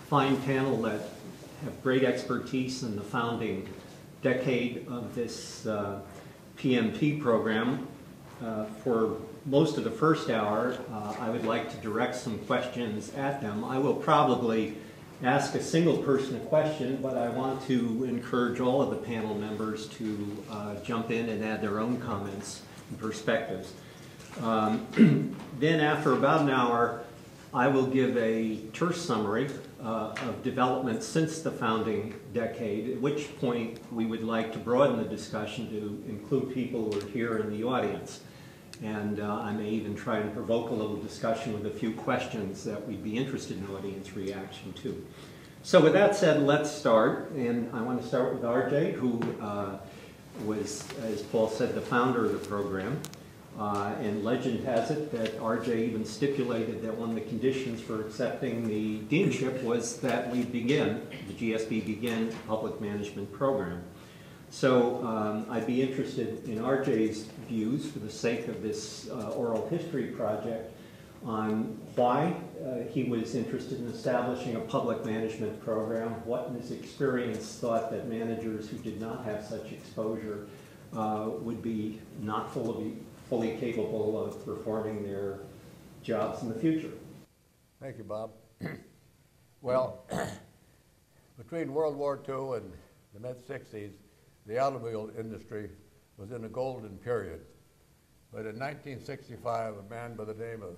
fine panel that have great expertise in the founding decade of this PMP program. For most of the first hour, I would like to direct some questions at them. I will probably ask a single person a question, but I want to encourage all of the panel members to jump in and add their own comments and perspectives. Then after about an hour, I will give a terse summary of developments since the founding decade, at which point we would like to broaden the discussion to include people who are here in the audience. And I may even try and provoke a little discussion with a few questions that we'd be interested in audience reaction to. So with that said, let's start. And I want to start with Arjay, who was, as Paul said, the founder of the program. And legend has it that Arjay even stipulated that one of the conditions for accepting the deanship was that we begin, the GSB begin a public management program. So I'd be interested in Arjay's views for the sake of this oral history project on why he was interested in establishing a public management program, what in his experience thought that managers who did not have such exposure would be not fully capable of performing their jobs in the future. Thank you, Bob. Well, between World War II and the mid-60s, the automobile industry was in a golden period. But in 1965, a man by the name of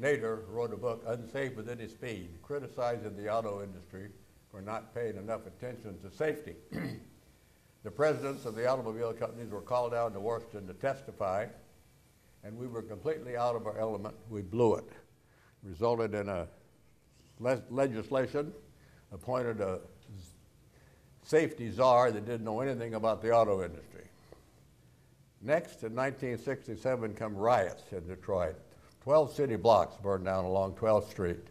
Nader wrote a book, Unsafe with Any Speed, criticizing the auto industry for not paying enough attention to safety. The presidents of the automobile companies were called down to Washington to testify, and we were completely out of our element. We blew it. Resulted in a legislation, appointed a safety czar that didn't know anything about the auto industry. Next, in 1967, come riots in Detroit. 12 city blocks burned down along 12th Street.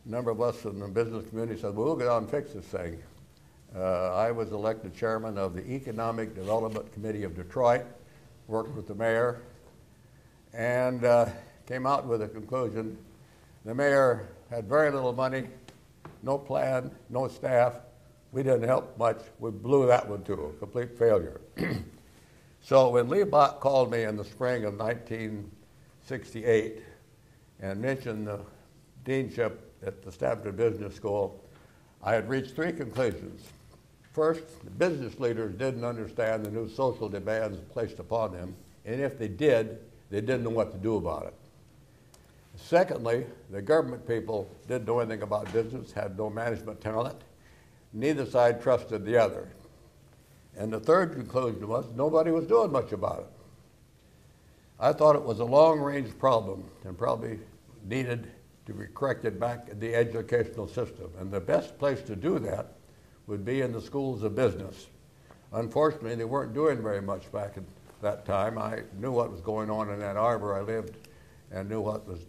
A number of us in the business community said, well, we'll get out and fix this thing. I was elected chairman of the Economic Development Committee of Detroit, worked with the mayor, and came out with a conclusion. The mayor had very little money, no plan, no staff. We didn't help much. We blew that one too, a complete failure. So when Lee Bach called me in the spring of 1968 and mentioned the deanship at the Stanford Business School, I had reached three conclusions. First, the business leaders didn't understand the new social demands placed upon them, and if they did, they didn't know what to do about it. Secondly, the government people didn't know anything about business, had no management talent. Neither side trusted the other. And the third conclusion was nobody was doing much about it. I thought it was a long-range problem and probably needed to be corrected back in the educational system. And the best place to do that would be in the schools of business. Unfortunately, they weren't doing very much back at that time. I knew what was going on in Ann Arbor. I lived and knew what was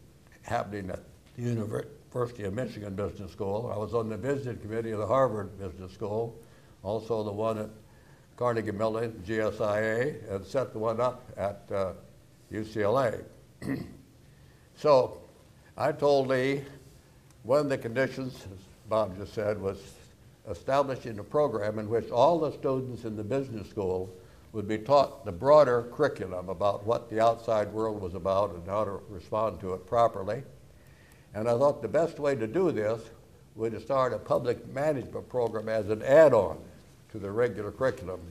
happening at the University of Michigan Business School. I was on the business committee of the Harvard Business School, also the one at Carnegie Mellon, GSIA, and set the one up at UCLA. So I told Lee one of the conditions, as Bob just said, was establishing a program in which all the students in the business school would be taught the broader curriculum about what the outside world was about and how to respond to it properly. And I thought the best way to do this was to start a public management program as an add-on to the regular curriculum.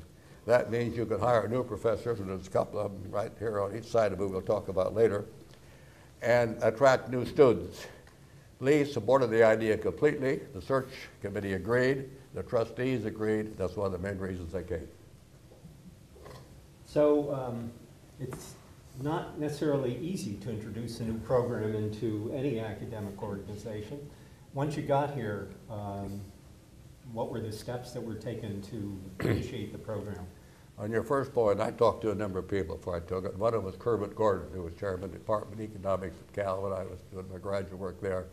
That means you could hire a new professor, and there's a couple of them right here on each side of it we'll talk about later, and attract new students. Lee supported the idea completely. The search committee agreed. The trustees agreed. That's one of the main reasons they came. So it's not necessarily easy to introduce a new program into any academic organization. Once you got here, what were the steps that were taken to initiate the program? On your first point, I talked to a number of people before I took it. One of them was Kermit Gordon, who was chairman of the Department of Economics at Cal when I was doing my graduate work there.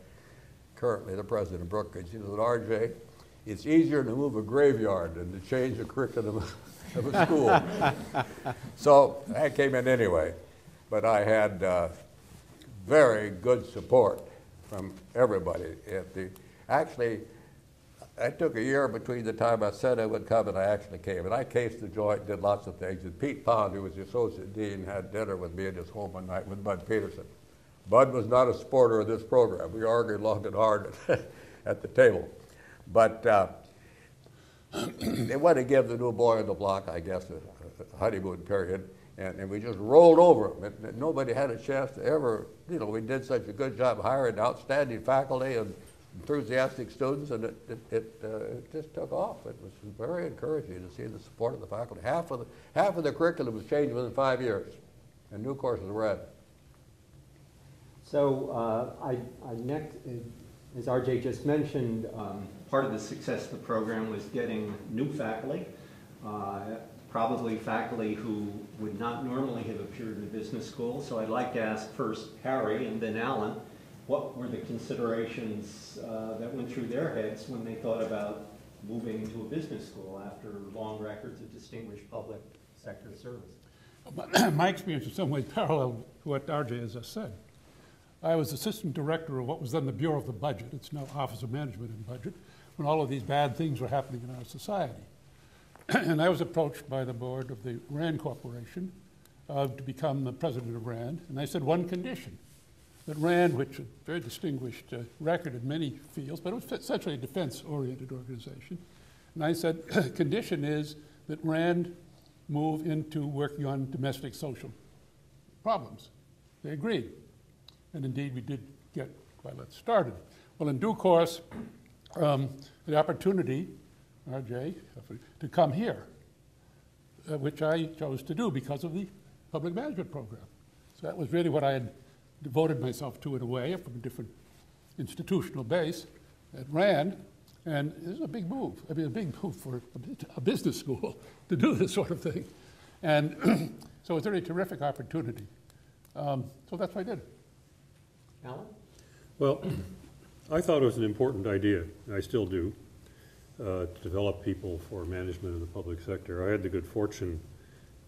Currently the president of Brookings. He said, Arjay, it's easier to move a graveyard than to change the curriculum of a school. So I came in anyway. But I had very good support from everybody. Actually, I took a year between the time I said I would come and I actually came. And I cased the joint, did lots of things. And Pete Pond, who was the associate dean, had dinner with me at his home one night with Bud Peterson. Bud was not a supporter of this program. We argued long and hard at the table. But they wanted to give the new boy on the block, I guess, a honeymoon period. And we just rolled over them. And nobody had a chance to ever, you know, we did such a good job hiring outstanding faculty and enthusiastic students, and it just took off. It was very encouraging to see the support of the faculty. Half of the curriculum was changed within 5 years, and new courses were added. So I next, as RJ just mentioned, part of the success of the program was getting new faculty, probably faculty who would not normally have appeared in business school. So I'd like to ask first Harry and then Alan, what were the considerations that went through their heads when they thought about moving into a business school after long records of distinguished public sector service? My experience in some ways parallel to what RJ has just said. I was assistant director of what was then the Bureau of the Budget. It's now Office of Management and Budget, when all of these bad things were happening in our society. And I was approached by the board of the RAND Corporation to become the president of RAND. And I said one condition, that RAND, which a very distinguished record in many fields, but it was essentially a defense-oriented organization. And I said, condition is that RAND move into working on domestic social problems. They agreed. And indeed, we did get quite a lot started. Well, in due course, the opportunity, RJ, to come here, which I chose to do because of the public management program. So that was really what I had devoted myself to in a way from a different institutional base at RAND. And this is a big move. I mean, a big move for a business school to do this sort of thing. And so it's a really terrific opportunity. So that's what I did. Alan? Well, I thought it was an important idea, and I still do, to develop people for management in the public sector. I had the good fortune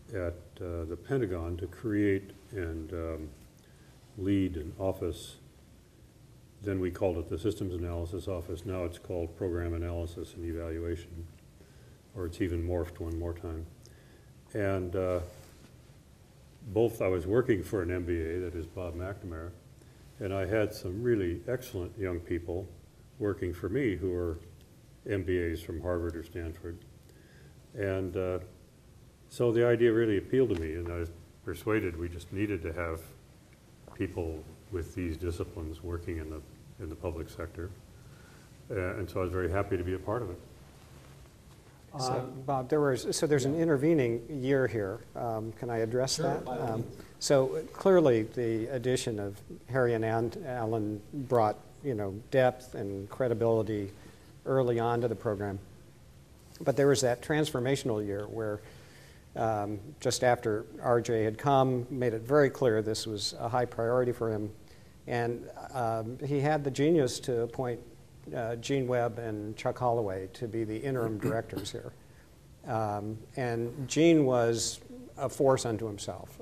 at the Pentagon to create and lead an office. Then we called it the Systems Analysis Office. Now it's called Program Analysis and Evaluation, or it's even morphed one more time. And I was working for an MBA, that is Bob McNamara, and I had some really excellent young people working for me who were MBAs from Harvard or Stanford. And so the idea really appealed to me, and I was persuaded we just needed to have people with these disciplines working in the public sector. And so I was very happy to be a part of it. So, Bob, there's an intervening year here. Can I address that? So clearly, the addition of Harry and Alan brought, depth and credibility early on to the program. But there was that transformational year where just after RJ had come, made it very clear this was a high priority for him, and he had the genius to appoint Gene Webb and Chuck Holloway to be the interim directors here. And Gene was a force unto himself.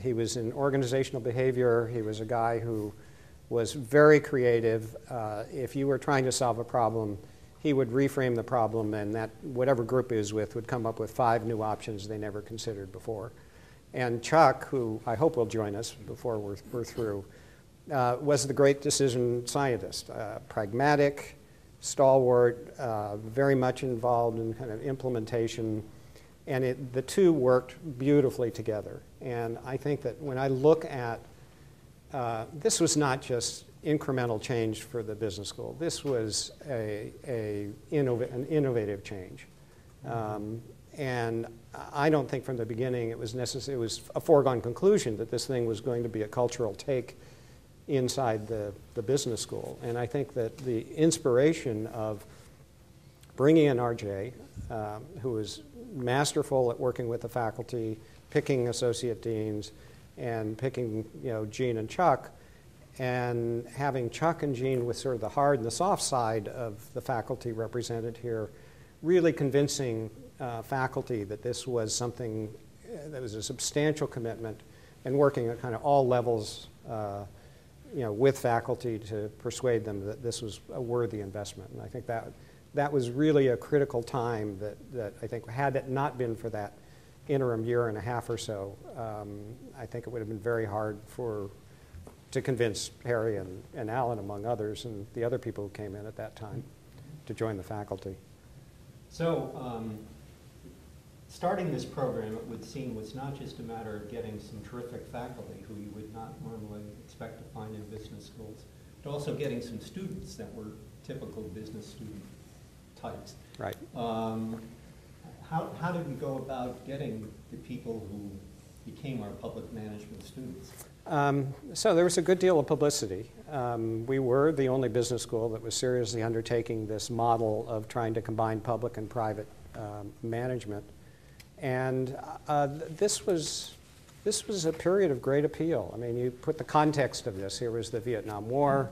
He was in organizational behavior. He was a guy who was very creative. If you were trying to solve a problem, he would reframe the problem, and that whatever group he was with would come up with 5 new options they never considered before. And Chuck, who I hope will join us before we're through, was the great decision scientist, pragmatic, stalwart, very much involved in kind of implementation, and the two worked beautifully together. And I think that when I look at, this was not just incremental change for the business school. This was an innovative change. And I don't think from the beginning it was necessary. It was a foregone conclusion that this thing was going to be a cultural take inside the business school. And I think that the inspiration of bringing in RJ, who was masterful at working with the faculty, picking associate deans, and picking Gene and Chuck, and having Chuck and Gene with sort of the hard and the soft side of the faculty represented here, really convincing faculty that this was something that was a substantial commitment, and working at kind of all levels with faculty to persuade them that this was a worthy investment. And I think that was really a critical time that I think, had it not been for that interim year and a half or so, I think it would have been very hard to convince Harry and Alan, among others, and the other people who came in at that time, to join the faculty. So, starting this program, it would seem, was not just a matter of getting some terrific faculty who you would not normally expect to find in business schools, but also getting some students that were typical business student types. Right. How did we go about getting the people who became our public management students? So there was a good deal of publicity. We were the only business school that was seriously undertaking this model of trying to combine public and private management. And this was a period of great appeal. I mean, you put the context of this. Here was the Vietnam War.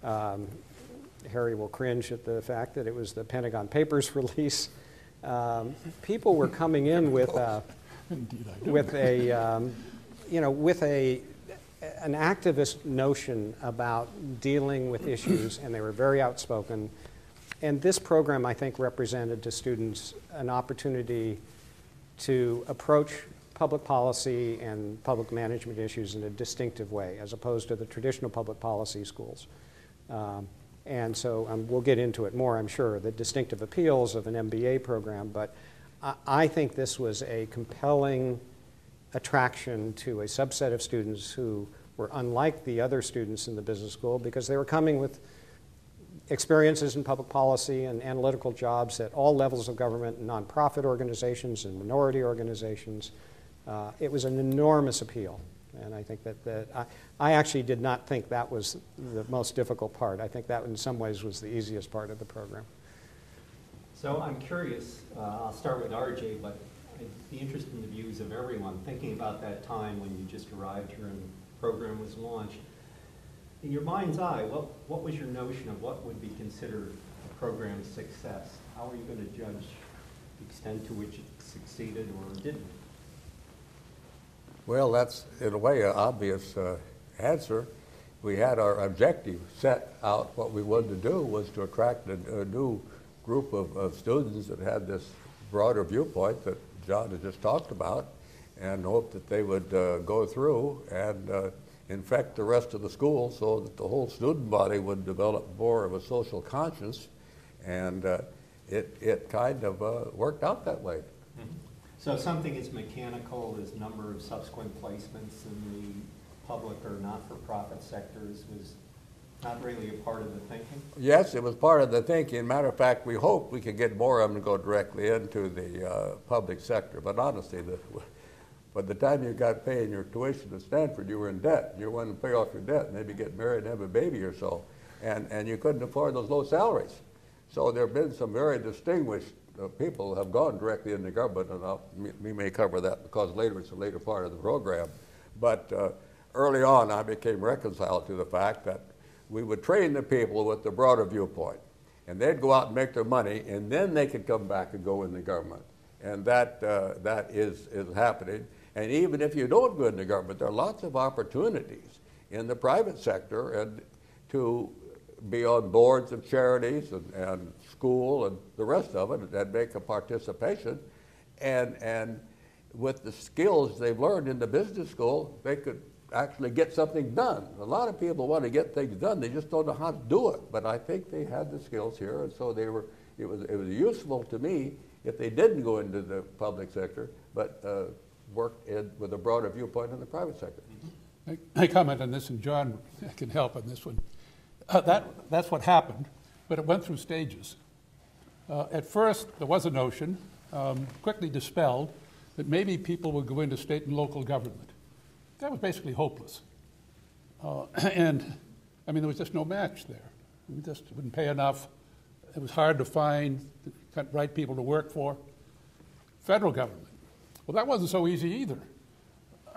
Harry will cringe at the fact that it was the Pentagon Papers release. People were coming in with an activist notion about dealing with issues, and they were very outspoken. And this program, I think, represented to students an opportunity to approach public policy and public management issues in a distinctive way, as opposed to the traditional public policy schools. And so we'll get into it more, I'm sure, the distinctive appeals of an MBA program, but I think this was a compelling attraction to a subset of students who were unlike the other students in the business school because they were coming with experiences in public policy and analytical jobs at all levels of government, and nonprofit organizations and minority organizations. It was an enormous appeal. And I think that I actually did not think that was the most difficult part. I think that in some ways was the easiest part of the program. So I'm curious, I'll start with Arjay, but I'd be interested in the views of everyone thinking about that time when you just arrived here and the program was launched. In your mind's eye, what was your notion of what would be considered a program's success? How are you going to judge the extent to which it succeeded or didn't? Well, that's, in a way, an obvious answer. We had our objective set out. What we wanted to do was to attract a new group of students that had this broader viewpoint that John had just talked about, and hoped that they would go through and infect the rest of the school so that the whole student body would develop more of a social conscience, and it kind of worked out that way. Mm-hmm. So something as mechanical as number of subsequent placements in the public or not-for-profit sectors was not really a part of the thinking? Yes, it was part of the thinking. Matter of fact, we hoped we could get more of them to go directly into the public sector. But honestly, by the time you got paying your tuition at Stanford, you were in debt. You wanted to pay off your debt, maybe get married and have a baby or so. And you couldn't afford those low salaries. So there have been some very distinguished people have gone directly into government, and we may cover that because later it's a later part of the program. But early on, I became reconciled to the fact that we would train the people with the broader viewpoint, and they'd go out and make their money, and then they could come back and go in the government. And that is happening. And even if you don't go into government, there are lots of opportunities in the private sector and to be on boards of charities and school and the rest of it, and make a participation. And with the skills they've learned in the business school, they could actually get something done. A lot of people want to get things done, they just don't know how to do it. But I think they had the skills here, and so it was useful to me if they didn't go into the public sector, but worked with a broader viewpoint in the private sector. I comment on this, and John can help on this one. That's what happened, but it went through stages. At first, there was a notion, quickly dispelled, that maybe people would go into state and local government. That was basically hopeless. And, I mean, there was just no match there. We just wouldn't pay enough. It was hard to find the right people to work for. Federal government. Well, that wasn't so easy either.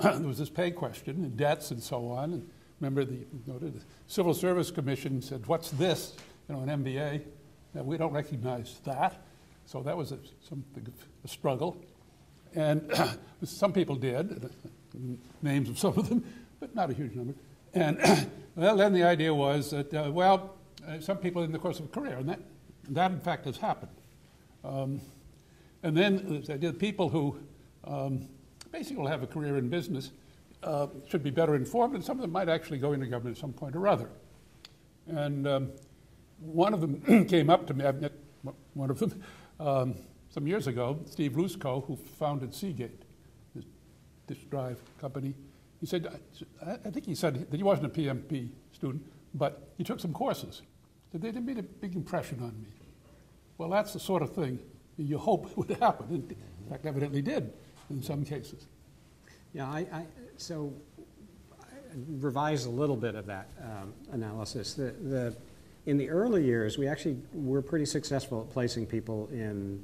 There was this pay question and debts and so on. And remember, the Civil Service Commission said, "What's this?" An MBA. Now, we don't recognize that. So that was a struggle. And some people did, names of some of them, but not a huge number. And Well, then the idea was that, some people in the course of a career, and that in fact has happened. And then the idea that people who basically will have a career in business should be better informed, and some of them might actually go into government at some point or other. And one of them came up to me, I've met one of them, some years ago, Steve Lusko, who founded Seagate, this disk drive company. He said, I think he said that he wasn't a PMP student, but he took some courses. That they didn't make a big impression on me. Well, that's the sort of thing you hope would happen. In fact, evidently did in some cases. Yeah, so I revised a little bit of that analysis. In the early years, we actually were pretty successful at placing people in,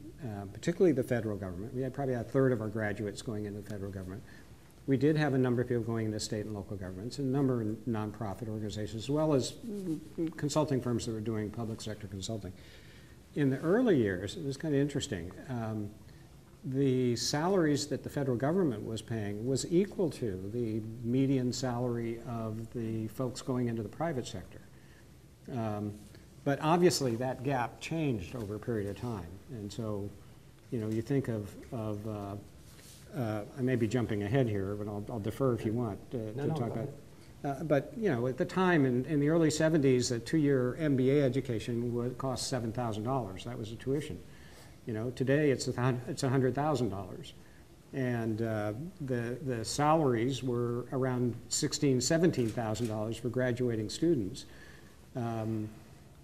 particularly the federal government. We had probably a third of our graduates going into the federal government. We did have a number of people going into state and local governments, and a number of nonprofit organizations, as well as consulting firms that were doing public sector consulting. In the early years, it was kind of interesting. The salaries that the federal government was paying was equal to the median salary of the folks going into the private sector. But obviously that gap changed over a period of time. And so, you think of I may be jumping ahead here, but I'll defer if you want to talk about. But at the time in the early 70s, a 2-year MBA education would cost $7,000. That was the tuition. Today it's $100,000, and the salaries were around $16,000, $17,000 for graduating students.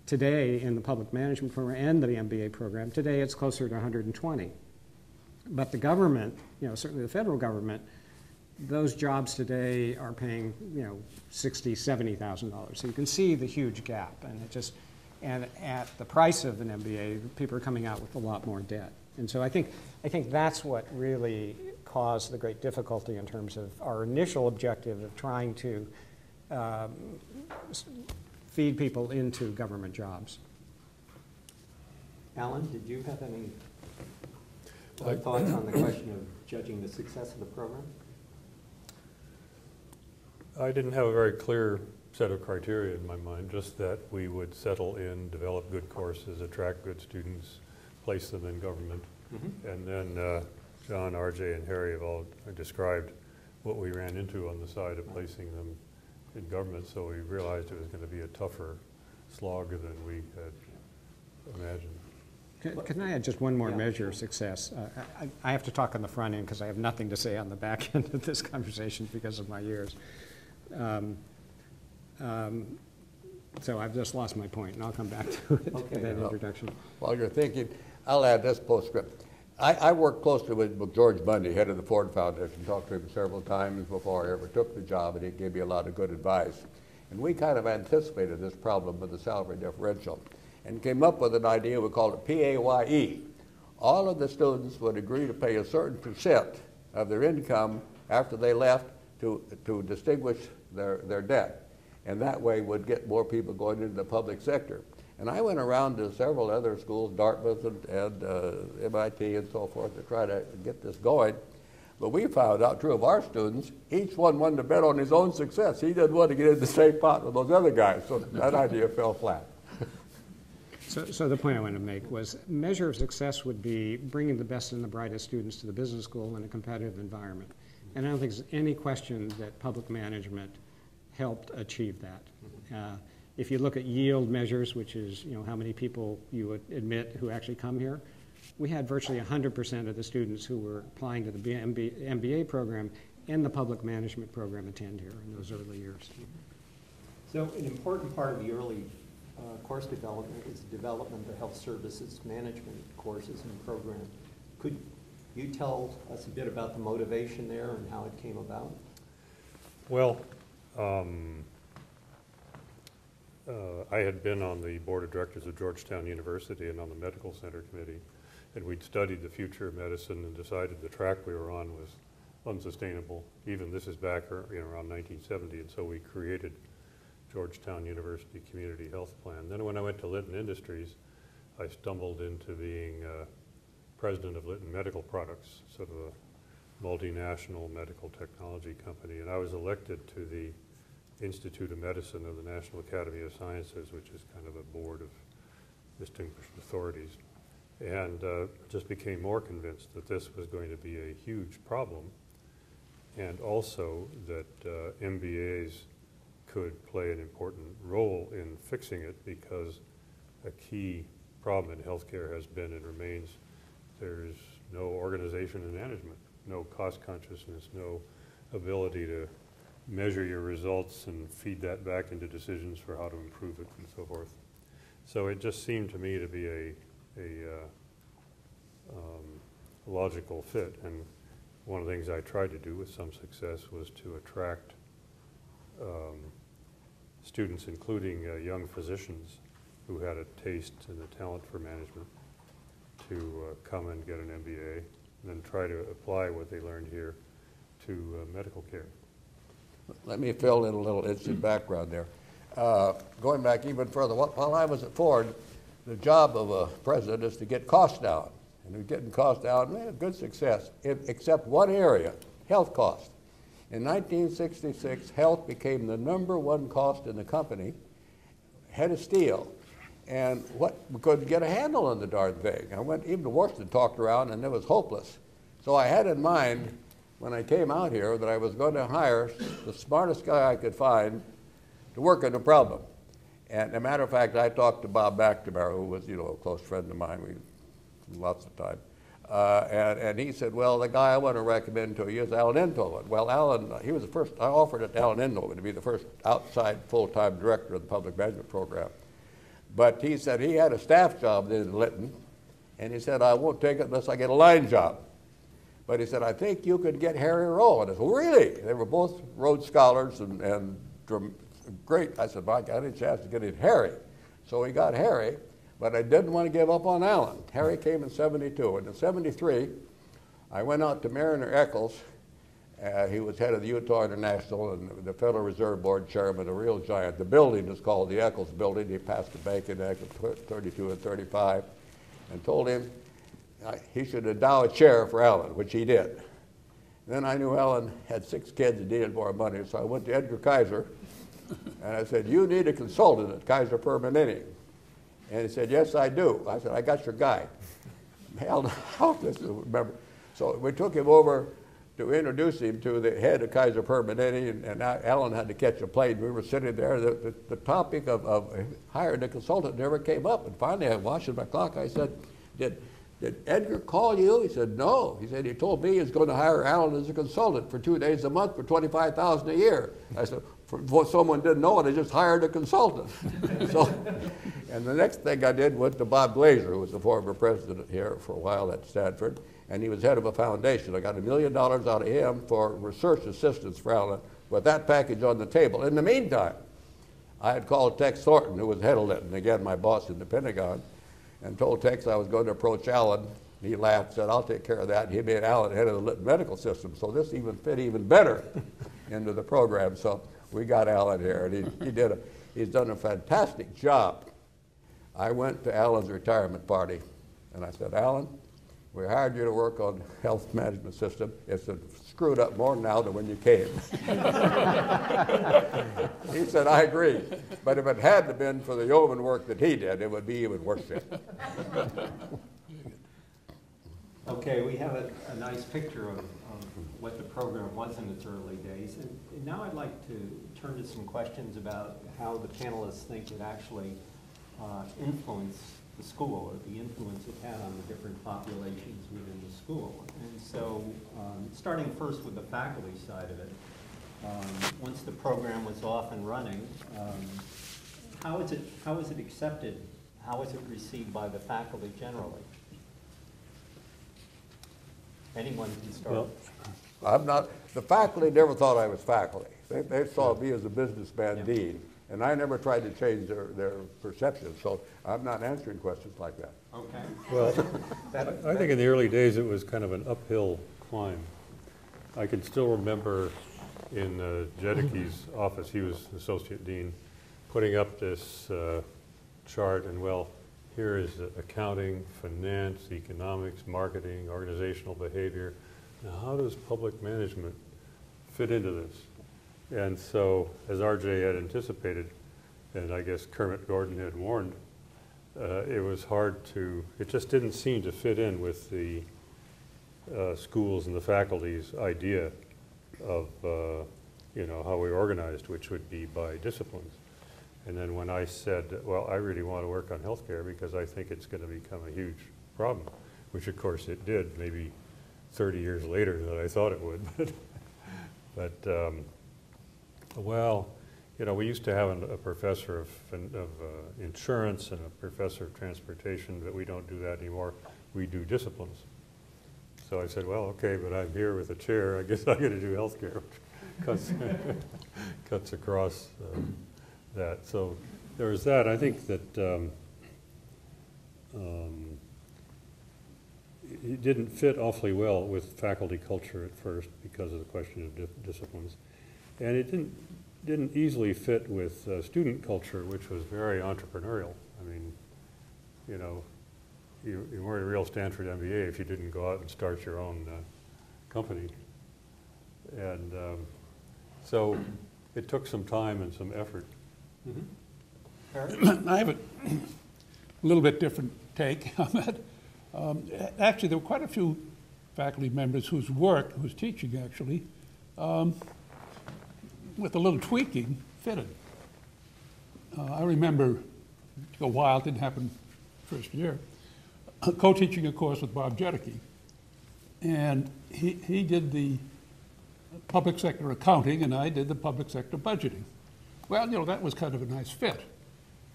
Today in the public management program and the MBA program, today it's closer to $120,000. But the government, certainly the federal government, those jobs today are paying, $60,000, $70,000. So you can see the huge gap, and at the price of an MBA, people are coming out with a lot more debt. And so I think that's what really caused the great difficulty in terms of our initial objective of trying to feed people into government jobs. Alan, did you have any thoughts on the question of judging the success of the program? I didn't have a very clear set of criteria in my mind, just that we would settle in, develop good courses, attract good students, place them in government. Mm-hmm. And then John, Arjay, and Harry have all described what we ran into on the side of placing them in government, so we realized it was going to be a tougher slog than we had imagined. Can I add just one more measure of success? I have to talk on the front end because I have nothing to say on the back end of this conversation because of my years. So I've just lost my point, and I'll come back to it in that introduction. While you're thinking, I'll add this postscript. I worked closely with George Bundy, head of the Ford Foundation, talked to him several times before I ever took the job, and he gave me a lot of good advice. And we kind of anticipated this problem with the salary differential and came up with an idea. We called it PAYE. All of the students would agree to pay a certain percent of their income after they left to distinguish their debt. And that way would get more people going into the public sector. And I went around to several other schools, Dartmouth and MIT and so forth, to try to get this going. But we found out, true of our students, each one wanted to bet on his own success. He didn't want to get in the same pot with those other guys, so that idea fell flat. So the point I wanted to make was measure of success would be bringing the best and the brightest students to the business school in a competitive environment. And I don't think there's any question that public management helped achieve that. If you look at yield measures, which is how many people you would admit who actually come here, we had virtually 100% of the students who were applying to the MBA program and the public management program attend here in those early years. So an important part of the early course development is development of health services management courses and programs. Could you tell us a bit about the motivation there and how it came about? Well, I had been on the board of directors of Georgetown University and on the medical center committee, and we'd studied the future of medicine and decided the track we were on was unsustainable. Even this is back around 1970, and so we created Georgetown University Community Health Plan. Then when I went to Litton Industries, I stumbled into being president of Litton Medical Products, sort of a multinational medical technology company, and I was elected to the Institute of Medicine of the National Academy of Sciences, which is kind of a board of distinguished authorities, and just became more convinced that this was going to be a huge problem, and also that MBAs could play an important role in fixing it, because a key problem in healthcare has been and remains there's no organization and management, no cost consciousness, no ability to measure your results and feed that back into decisions for how to improve it and so forth. So it just seemed to me to be a logical fit, and one of the things I tried to do with some success was to attract students, including young physicians who had a taste and a talent for management, to come and get an MBA and then try to apply what they learned here to medical care. Let me fill in a little instant background there. Going back even further, while I was at Ford, the job of a president is to get costs down. And we're getting costs down, we had good success, except one area, health costs. In 1966, health became the #1 cost in the company, head of steel. And we couldn't get a handle on the darn thing. I went even to Washington, talked around, and it was hopeless. So I had in mind, when I came out here, that I was going to hire the smartest guy I could find to work on the problem. And as a matter of fact, I talked to Bob McNamara, who was, a close friend of mine. We lots of time. And he said, well, the guy I want to recommend to you is Alan Enthoven. Well, Alan, he was the first, I offered it to Alan Enthoven to be the first outside full-time director of the public management program. But he said he had a staff job in Lytton, and he said, I won't take it unless I get a line job. But he said, I think you could get Harry Rowen. I said, really? They were both Rhodes Scholars and great. I said, Mike, I had a chance to get in Harry. So we got Harry, but I didn't want to give up on Alan. Harry came in '72, and in '73, I went out to Marriner Eccles. He was head of the Utah International and the Federal Reserve Board chairman, a real giant. The building is called the Eccles Building. He passed the Banking Act of 32 and 35 and told him he should endow a chair for Alan, which he did. Then I knew Alan had 6 kids and needed more money, so I went to Edgar Kaiser and I said, you need a consultant at Kaiser Permanente. And he said, yes, I do. I said, I got your guy. Alan, remember. So we took him over to introduce him to the head of Kaiser Permanente, and Alan had to catch a plane. We were sitting there. The topic of hiring a consultant never came up. And finally, I watched my clock. I said, did Edgar call you? He said, no. He said, he told me he was going to hire Alan as a consultant for 2 days a month for $25,000 a year. I said, for someone didn't know it, I just hired a consultant. So, and the next thing I did went to Bob Glazer, who was the former president here for a while at Stanford, and he was head of a foundation. I got $1 million out of him for research assistance for Alan with that package on the table. In the meantime, I had called Tex Thornton, who was head of Lytton, again, my boss in the Pentagon, and told Tex I was going to approach Alan. He laughed, said, I'll take care of that. He made Alan head of the Lytton medical system, so this even fit even better into the program. So we got Alan here, and he's done a fantastic job. I went to Alan's retirement party, and I said, Alan, we hired you to work on health management system. It's screwed up more now than when you came. He said, I agree. But if it hadn't been for the yeoman work that he did, it would be even worse. Okay, we have a nice picture of what the program was in its early days. And now I'd like to turn to some questions about how the panelists think it actually influenced the school, or the influence it had on the different populations within the school. And so, starting first with the faculty side of it, once the program was off and running, how is it accepted? How is it received by the faculty generally? Anyone can start. Well, the faculty never thought I was faculty. They saw me as a businessman dean. And I never tried to change their perception, so I'm not answering questions like that. Okay. Well, I think in the early days it was kind of an uphill climb. I can still remember in Jedicke's office, he was associate dean, putting up this chart, and well, here is accounting, finance, economics, marketing, organizational behavior. Now, how does public management fit into this? And so, as RJ had anticipated, and I guess Kermit Gordon had warned, it was hard to, it just didn't seem to fit in with the schools and the faculty's idea of, you know, how we organized, which would be by disciplines. And then when I said, well, I really want to work on healthcare because I think it's going to become a huge problem, which of course it did, maybe 30 years later than I thought it would. But well, you know, we used to have a professor of insurance and a professor of transportation, but we don't do that anymore. We do disciplines. So I said, well, okay, but I'm here with a chair. I guess I'm going to do healthcare, which cuts across that. So there was that. I think that it didn't fit awfully well with faculty culture at first because of the question of disciplines. And it didn't easily fit with student culture, which was very entrepreneurial. I mean, you know, you weren't a real Stanford MBA if you didn't go out and start your own company. And so it took some time and some effort. Mm-hmm. I have a little bit different take on that. Actually, there were quite a few faculty members whose teaching actually, with a little tweaking, fitted. I remember, it took a while, it didn't happen first year, co-teaching a course with Bob Jedicke. And he did the public sector accounting and I did the public sector budgeting. Well, you know, that was kind of a nice fit.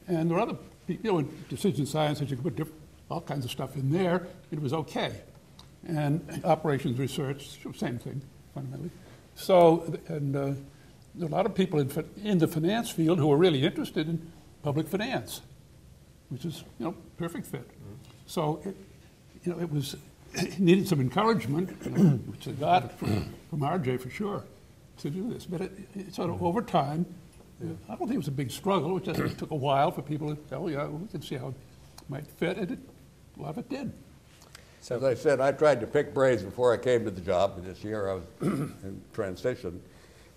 And there were other people, you know, in decision science, you could put all kinds of stuff in there, it was okay. And operations research, same thing, fundamentally. So, and there are a lot of people in the finance field who are really interested in public finance, which is, you know, perfect fit. Mm-hmm. So, you know, it needed some encouragement, you know, which I got from RJ for sure, to do this. But it sort of over time, I don't think it was a big struggle. It just took a while for people to, oh yeah, we can see how it might fit, and a lot of it did. So, as I said, I tried to pick brains before I came to the job. And this year I was in transition.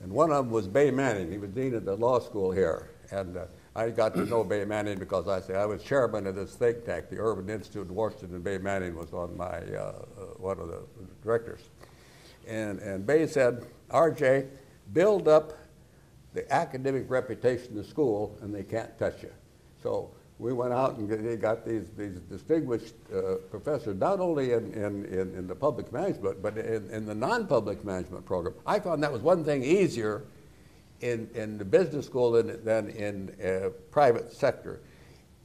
And one of them was Bay Manning. He was dean of the law school here. And I got to know Bay Manning because I was chairman of this think tank, the Urban Institute in Washington, and Bay Manning was on my, one of the directors. And Bay said, RJ, build up the academic reputation of the school and they can't touch you. So we went out and they got these distinguished professors, not only in the public management, but in the non-public management program. I found that was one thing easier in the business school than in private sector.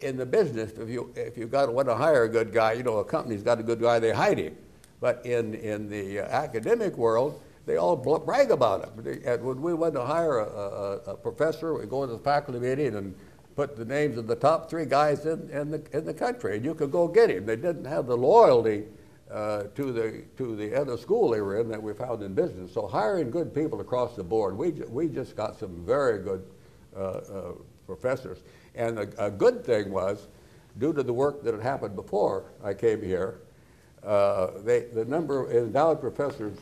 In the business, if you want to hire a good guy, you know, a company's got a good guy, they hide him. But in the academic world, they all brag about it. And when we went to hire a professor, we go to the faculty meeting and put the names of the top 3 guys in the country, and you could go get him. They didn't have the loyalty to the other school they were in that we found in business. So hiring good people across the board, we just got some very good professors. And a good thing was, due to the work that had happened before I came here, the number of endowed professors,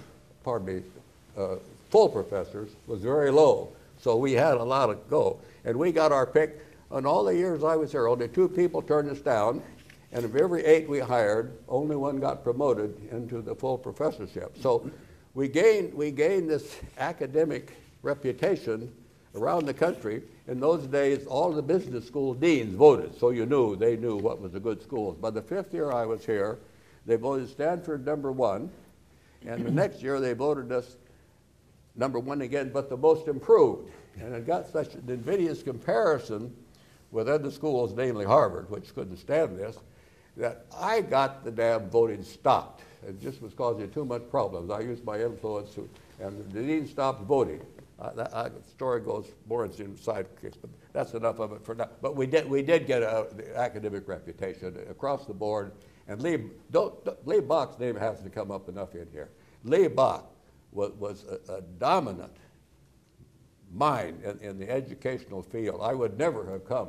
full professors, was very low. So we had a lot to go. And we got our pick. In all the years I was here, only 2 people turned us down. And of every 8 we hired, only 1 got promoted into the full professorship. So we gained this academic reputation around the country. In those days, all the business school deans voted, so they knew what was a good school. By the 5th year I was here, they voted Stanford #1, and the next year they voted us #1 again, but the most improved. And it got such an invidious comparison with other schools, namely Harvard, which couldn't stand this, that I got the damn voting stopped. It just was causing too much problems. I used my influence, and the dean stopped voting. The story goes more into the side case, but that's enough of it for now. But we did get the academic reputation across the board. And Lee Bach's name has to come up enough in here. Lee Bach was a dominant mind in the educational field. I would never have come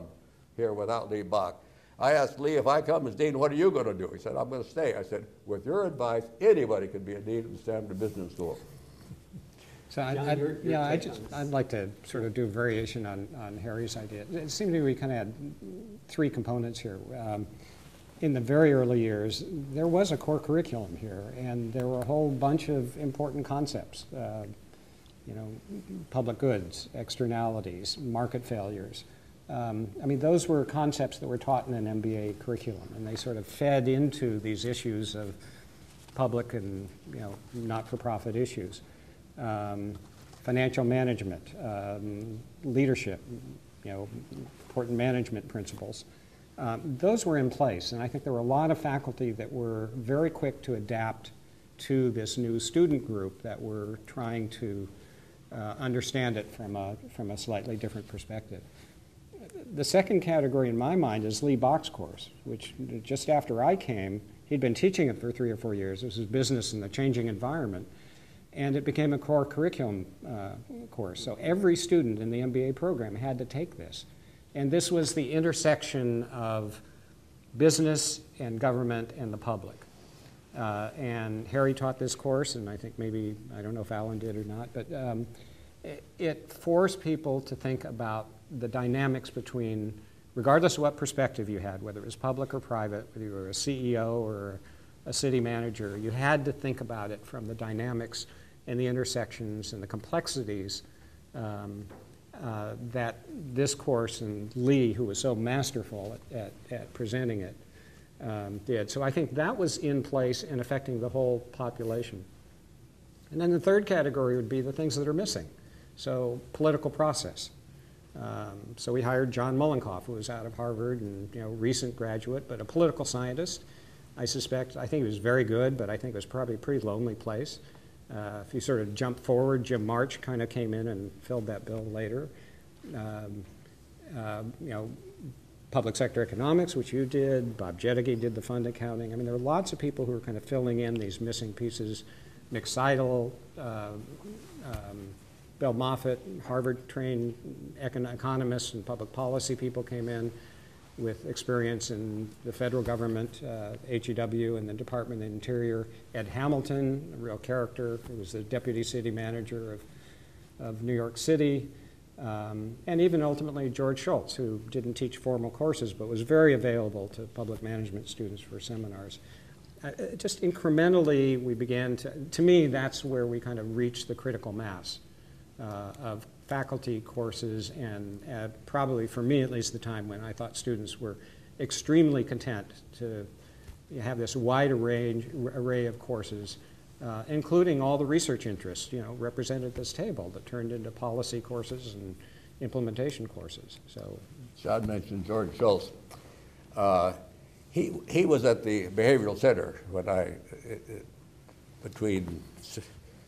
here without Lee Bach. I asked Lee, if I come as dean, what are you going to do? He said, I'm going to stay. I said, with your advice, anybody could be a dean of the Stanford Business School. So John, your I'd like to sort of do a variation on Harry's idea. It seemed to me we kind of had three components here. In the very early years, there was a core curriculum here, and there were a whole bunch of important concepts. You know, public goods, externalities, market failures. I mean, those were concepts that were taught in an MBA curriculum, and they sort of fed into these issues of public and, you know, not-for-profit issues. Financial management, leadership, you know, important management principles. Those were in place, and I think there were a lot of faculty that were very quick to adapt to this new student group that were trying to understand it from a slightly different perspective. The second category in my mind is Lee Bach's course, which just after I came, he'd been teaching it for 3 or 4 years. This was business in the changing environment, and it became a core curriculum course. So every student in the MBA program had to take this. And this was the intersection of business and government and the public. And Harry taught this course, and I think maybe, I don't know if Alan did or not, but it forced people to think about the dynamics between, regardless of what perspective you had, whether it was public or private, whether you were a CEO or a city manager, you had to think about it from the dynamics and the intersections and the complexities that this course and Lee, who was so masterful at presenting it, did. So I think that was in place and affecting the whole population. And then the third category would be the things that are missing. So political process. So we hired John Mullenkoff, who was out of Harvard and, you know, recent graduate, but a political scientist. I think he was very good, but I think it was probably a pretty lonely place. If you sort of jump forward, Jim March kind of came in and filled that bill later. You know, public sector economics, which you did. Bob Jedege did the fund accounting. I mean, there were lots of people who were kind of filling in these missing pieces. Mick Seidel, Bill Moffitt, Harvard-trained economists and public policy people came in with experience in the federal government, HEW and the Department of the Interior. Ed Hamilton, a real character, who was the deputy city manager of New York City. And even ultimately George Schultz, who didn't teach formal courses but was very available to public management students for seminars. Just incrementally, we began to me, that's where we kind of reached the critical mass of faculty courses, and probably for me at least the time when I thought students were extremely content to have this wide array of courses, including all the research interests, you know, represented at this table that turned into policy courses and implementation courses. So, John mentioned George Schultz. He was at the Behavioral Center when between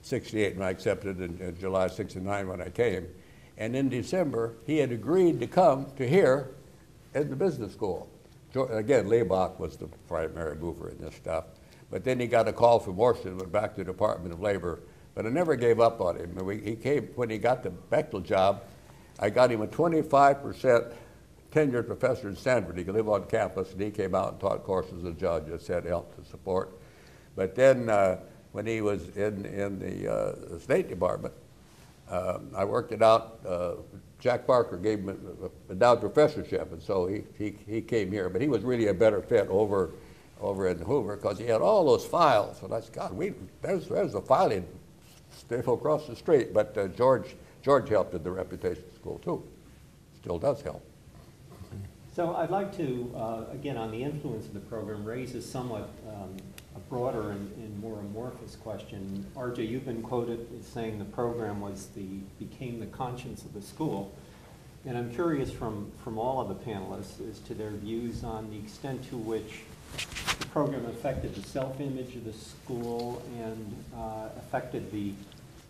68 when I accepted and July 69 when I came. And in December, he had agreed to come to here at the business school. Again, Leibach was the primary mover in this stuff. But then he got a call from Washington, went back to the Department of Labor. But I never gave up on him. He came, when he got the Bechtel job, I got him a 25% tenured professor in Stanford. He could live on campus, and he came out and taught courses as a judge. Just had help to support. But then when he was in the State Department, I worked it out. Jack Barker gave him a endowed professorship, and so he came here. But he was really a better fit over in Hoover because he had all those files. And I said, God, there's a filing still across the street. But George helped in the reputation school too. Still does help. So I'd like to, again, on the influence of the program, raise a somewhat a broader and more amorphous question. Arjay, you've been quoted as saying the program became the conscience of the school. And I'm curious from all of the panelists as to their views on the extent to which the program affected the self-image of the school and affected the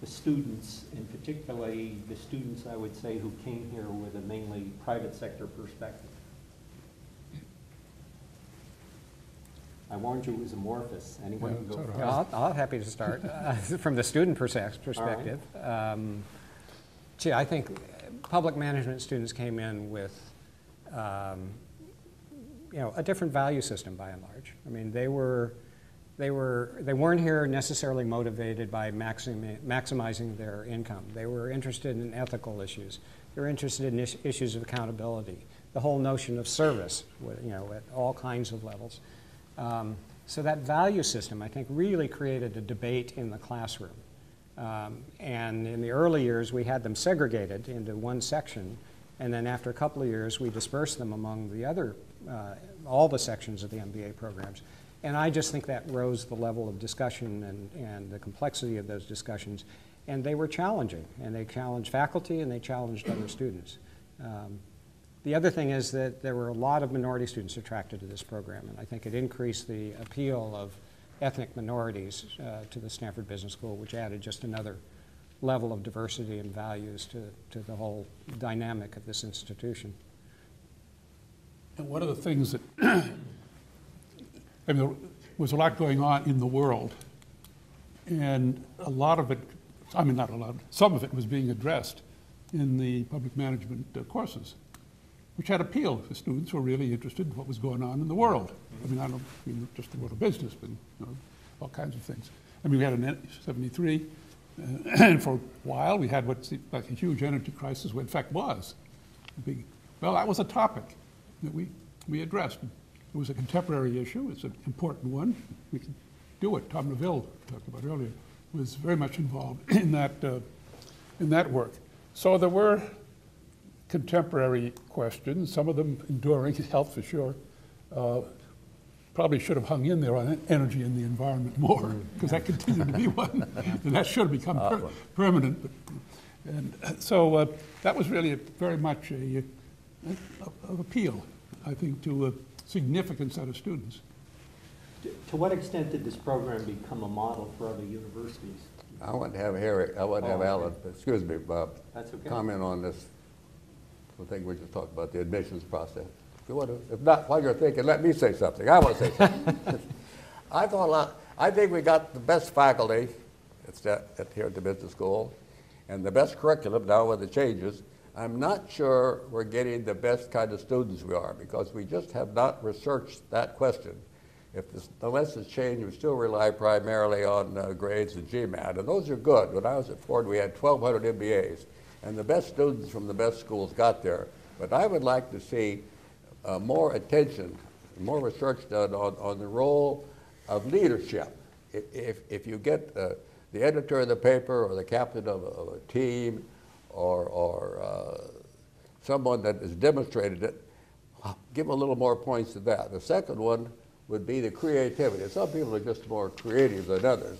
students, and particularly the students, I would say, who came here with a mainly private sector perspective. I warned you it was amorphous. Anyone can go first? Yeah, I'm happy to start. From the student perspective, gee, I think public management students came in with you know, a different value system by and large. I mean, they were They weren't here necessarily motivated by maximizing their income. They were interested in ethical issues. They were interested in issues of accountability, the whole notion of service, at all kinds of levels. So that value system, I think, really created a debate in the classroom. And in the early years, we had them segregated into one section, and then after a couple of years, we dispersed them among the other, all the sections of the MBA programs. And I just think that rose the level of discussion and the complexity of those discussions. And they were challenging, and they challenged faculty, and they challenged other students. The other thing is that there were a lot of minority students attracted to this program, and I think it increased the appeal of ethnic minorities to the Stanford Business School, which added just another level of diversity and values to the whole dynamic of this institution. And one of the things that, I mean, there was a lot going on in the world, and a lot of it, I mean, not a lot, some of it was being addressed in the public management courses, which had appeal to students who were really interested in what was going on in the world. I mean, I don't mean just the world of business, but all kinds of things. I mean, we had an 73, and for a while we had what seemed like a huge energy crisis, what in fact was a big. Well, that was a topic that we addressed. It was a contemporary issue. It's an important one. We can do it. Tom Neville, talked about earlier, was very much involved in that work. So there were contemporary questions, some of them enduring, health for sure. Probably should have hung in there on energy and the environment more, because that continued to be one, and that should have become permanent. And so that was really very much of appeal, I think, to a significant set of students. To what extent did this program become a model for other universities? I want to have Alan, excuse me, Bob, That's okay. comment on this. I think we just talked about the admissions process. If you want to, if not, while you're thinking, let me say something. I want to say something. I think we got the best faculty here at the business school, and the best curriculum now with the changes. I'm not sure we're getting the best kind of students we are, because we just have not researched that question. Unless it's changed, we still rely primarily on grades and GMAT, and those are good. When I was at Ford, we had 1,200 MBAs, and the best students from the best schools got there. But I would like to see more attention, more research done on the role of leadership. If you get the editor of the paper or the captain of a team or someone that has demonstrated it, give a little more points to that. The second one would be the creativity. Some people are just more creative than others.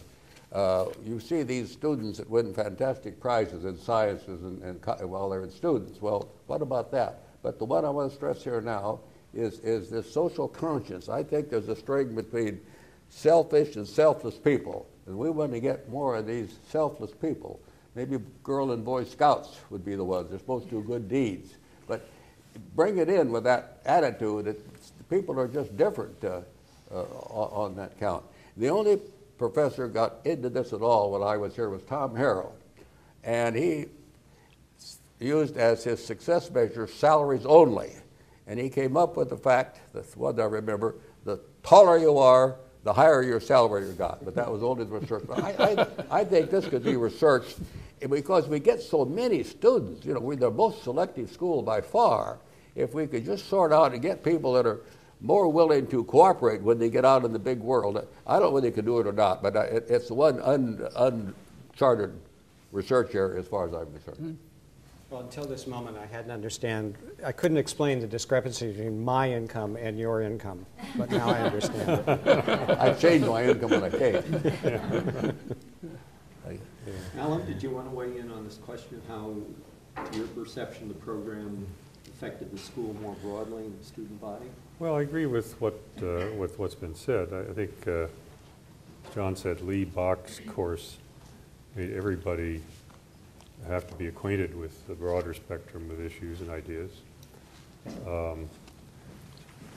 You see these students that win fantastic prizes in sciences and while they're students. Well, what about that? But the one I want to stress here now is this social conscience. I think there's a string between selfish and selfless people, and we want to get more of these selfless people. Maybe Girl and Boy Scouts would be the ones. They're supposed to do good deeds. But bring it in with that attitude that people are just different on that count. The only professor got into this at all when I was here was Tom Harrell, and he used as his success measure salaries only, and he came up with the fact, that's one I remember, the taller you are, the higher your salary you got, but that was only the research. I think this could be researched, because we get so many students. We're the most selective school by far. If we could just sort out and get people that are more willing to cooperate when they get out in the big world. I don't know whether they can do it or not, but it's one uncharted research area as far as I'm concerned. Well, until this moment, I couldn't explain the discrepancy between my income and your income, but now I understand it. I changed my income when I came. Alan, did you want to weigh in on this question of how your perception of the program affected the school more broadly in the student body? Well, I agree with what's been said. I think John said Lee Bach's course made everybody have to be acquainted with the broader spectrum of issues and ideas.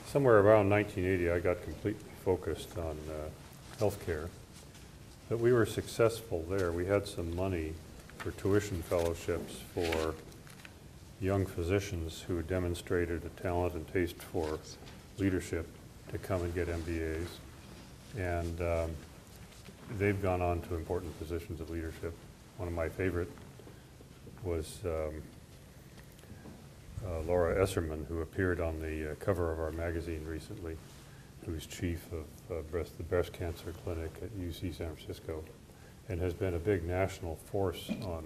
Somewhere around 1980, I got completely focused on healthcare, but we were successful there. We had some money for tuition fellowships for young physicians who demonstrated a talent and taste for leadership to come and get MBAs. And they've gone on to important positions of leadership. One of my favorite was Laura Esserman, who appeared on the cover of our magazine recently, who's chief of the breast cancer clinic at UC San Francisco, and has been a big national force on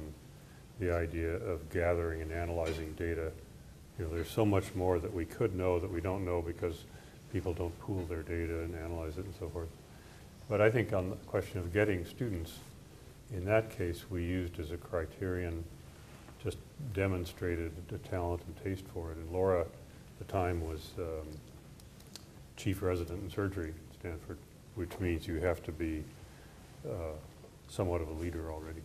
the idea of gathering and analyzing data. You know, there's so much more that we could know that we don't know because people don't pool their data and analyze it and so forth. But I think on the question of getting students, in that case, we used as a criterion, just demonstrated the talent and taste for it. And Laura, at the time, was chief resident in surgery at Stanford, which means you have to be somewhat of a leader already.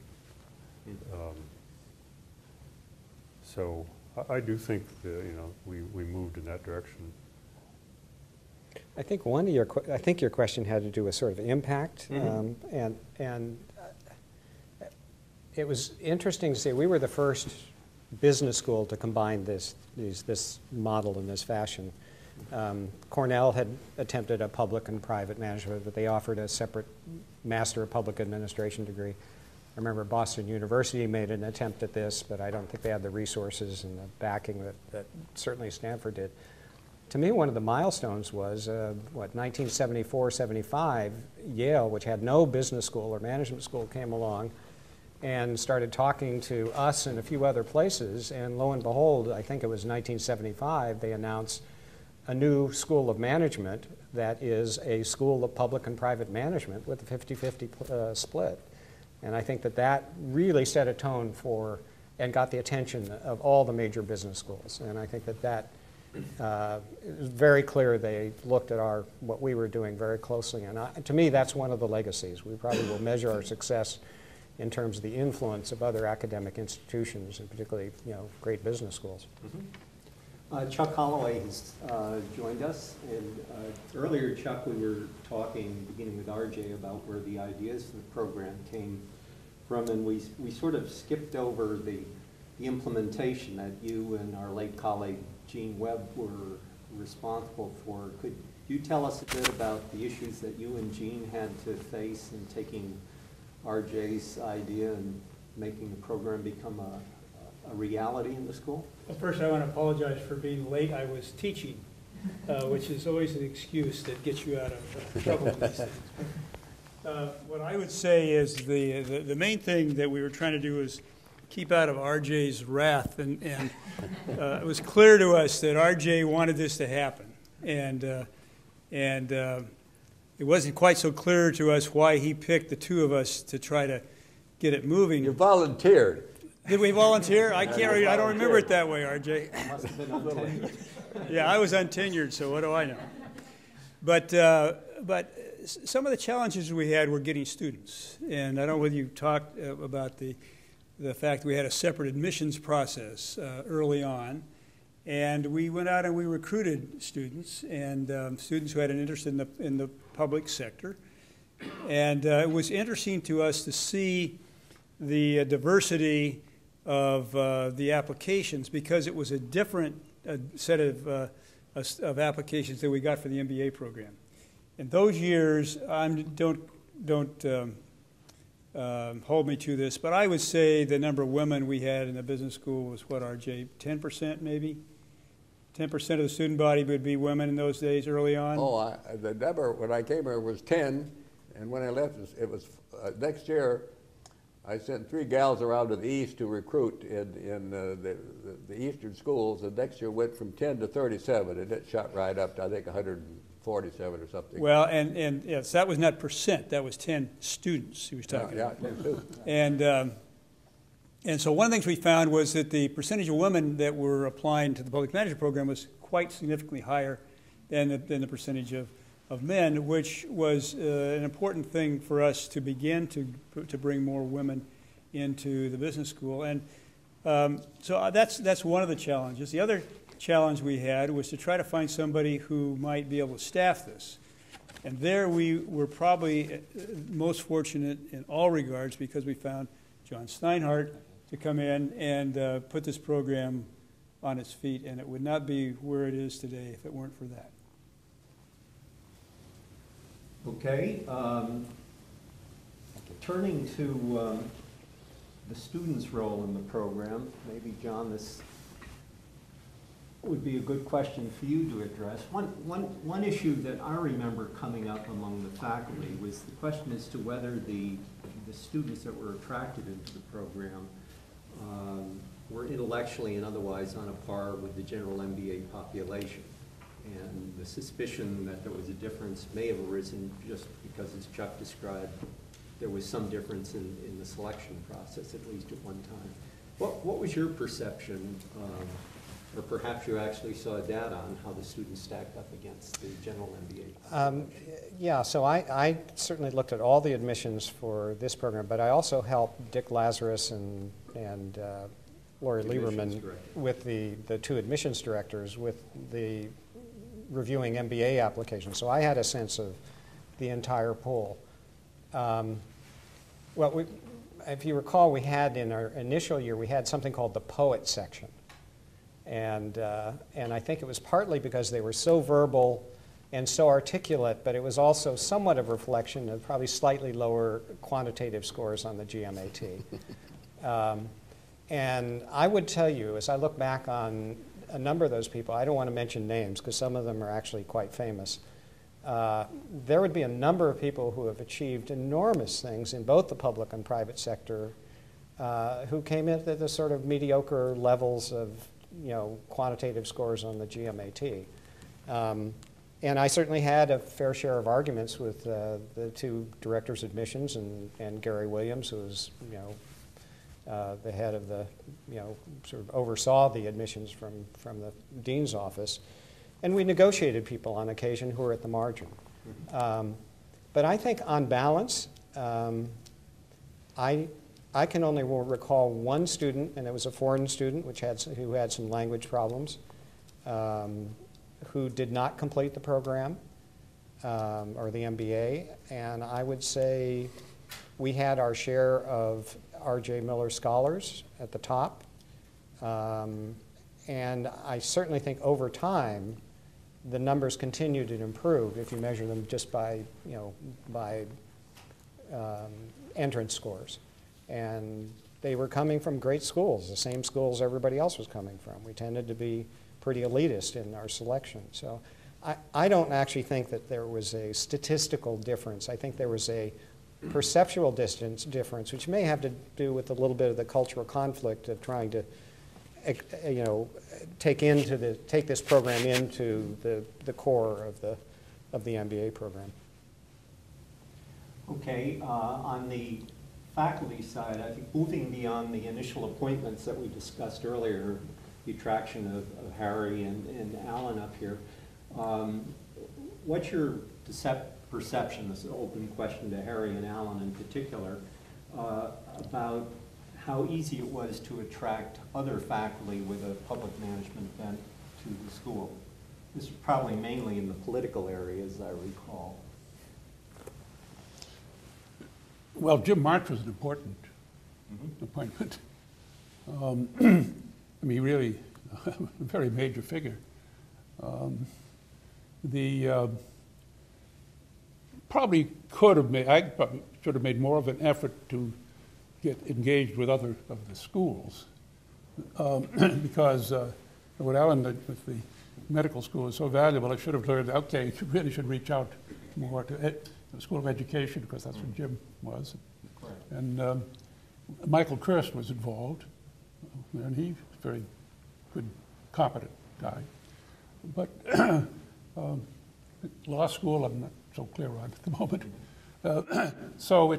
So I do think that, you know, we moved in that direction. I think one of your your question had to do with sort of impact, and it was interesting to see. We were the first business school to combine this model in this fashion. Cornell had attempted a public and private management, but they offered a separate Master of Public Administration degree. I remember Boston University made an attempt at this, but I don't think they had the resources and the backing that certainly Stanford did. To me, one of the milestones was, 1974, 75, Yale, which had no business school or management school, came along and started talking to us and a few other places, and lo and behold, I think it was 1975, they announced a new school of management that is a school of public and private management with a 50-50 split. And I think that really set a tone for and got the attention of all the major business schools. And I think that it was very clear they looked at what we were doing very closely. And to me, that's one of the legacies. We probably will measure our success in terms of the influence of other academic institutions, and particularly, you know, great business schools. Chuck Holloway has joined us, and earlier, Chuck, we were talking, beginning with Arjay, about where the ideas for the program came from, and we sort of skipped over the implementation that you and our late colleague Gene Webb were responsible for. Could you tell us a bit about the issues that you and Gene had to face in taking Arjay's idea and making the program become a reality in the school? Well, first I want to apologize for being late. I was teaching, which is always an excuse that gets you out of trouble with these things. What I would say is the main thing that we were trying to do is keep out of Arjay's wrath, and it was clear to us that Arjay wanted this to happen, and it wasn't quite so clear to us why he picked the two of us to try to get it moving. You volunteered. Did we volunteer? I don't remember it that way, RJ. Must have been untenured. Yeah, I was untenured, so what do I know? But some of the challenges we had were getting students, and I don't know whether you talked about the fact that we had a separate admissions process early on, and we went out and we recruited students, and students who had an interest in the public sector, and it was interesting to us to see the diversity of the applications, because it was a different set of applications that we got for the MBA program. In those years, don't hold me to this, but I would say the number of women we had in the business school was what, RJ, 10% maybe? 10% of the student body would be women in those days early on? Oh, the number when I came here was 10, and when I left, it was next year, I sent 3 gals around to the east to recruit in the eastern schools, and next year went from 10 to 37, and it shot right up to, I think, 147 or something. Well, and yes, that was not percent, that was 10 students he was talking about. Yeah, 10 students. And so one of the things we found was that the percentage of women that were applying to the public management program was quite significantly higher than the percentage of men, which was an important thing for us to begin to bring more women into the business school. And so that's one of the challenges. The other challenge we had was to try to find somebody who might be able to staff this. And there we were probably most fortunate in all regards, because we found John Steinhart to come in and put this program on its feet, and it would not be where it is today if it weren't for that. Okay, turning to the students' role in the program, maybe John, this would be a good question for you to address. One issue that I remember coming up among the faculty was the question as to whether the students that were attracted into the program were intellectually and otherwise on a par with the general MBA population. And the suspicion that there was a difference may have arisen just because, as Chuck described, there was some difference in the selection process, at least at one time. What was your perception, or perhaps you actually saw data on how the students stacked up against the general MBA population? Yeah, so I certainly looked at all the admissions for this program, but I also helped Dick Lazarus and Lori Lieberman with the two admissions directors with the reviewing MBA applications. So I had a sense of the entire pool. Well, if you recall, we had in our initial year, we had something called the poet section. And I think it was partly because they were so verbal and so articulate, but it was also somewhat of a reflection of probably slightly lower quantitative scores on the GMAT. And I would tell you, as I look back on a number of those people, I don't want to mention names because some of them are actually quite famous. There would be a number of people who have achieved enormous things in both the public and private sector who came in at the sort of mediocre levels of quantitative scores on the GMAT. And I certainly had a fair share of arguments with the two directors of admissions and Gary Williams, who was the head of the, sort of oversaw the admissions from the dean's office. And we negotiated people on occasion who were at the margin. But I think on balance, I can only recall one student, and it was a foreign student who had some language problems, who did not complete the program or the MBA. And I would say we had our share of Arjay Miller scholars at the top. And I certainly think over time, the numbers continued to improve if you measure them just by entrance scores. And they were coming from great schools, the same schools everybody else was coming from. We tended to be pretty elitist in our selection. So I don't actually think that there was a statistical difference. I think there was a perceptual difference, which may have to do with a little bit of the cultural conflict of trying to take this program into the core of the MBA program. Okay, on the faculty side, I think moving beyond the initial appointments that we discussed earlier, the attraction of Harry and Alan up here, what's your perception, this is an open question to Harry and Alan in particular, about how easy it was to attract other faculty with a public management bent to the school? This is probably mainly in the political area, as I recall. Well, Jim March was an important appointment. I mean, really a very major figure. Probably could have made, I probably should have made more of an effort to get engaged with other of the schools because what Alan did with the medical school is so valuable. I should have learned, okay, you really should reach out more to the School of Education because that's what Jim was. Right. And Michael Kirst was involved, and he's a very good, competent guy. But law school, I'm not so clear on at the moment. So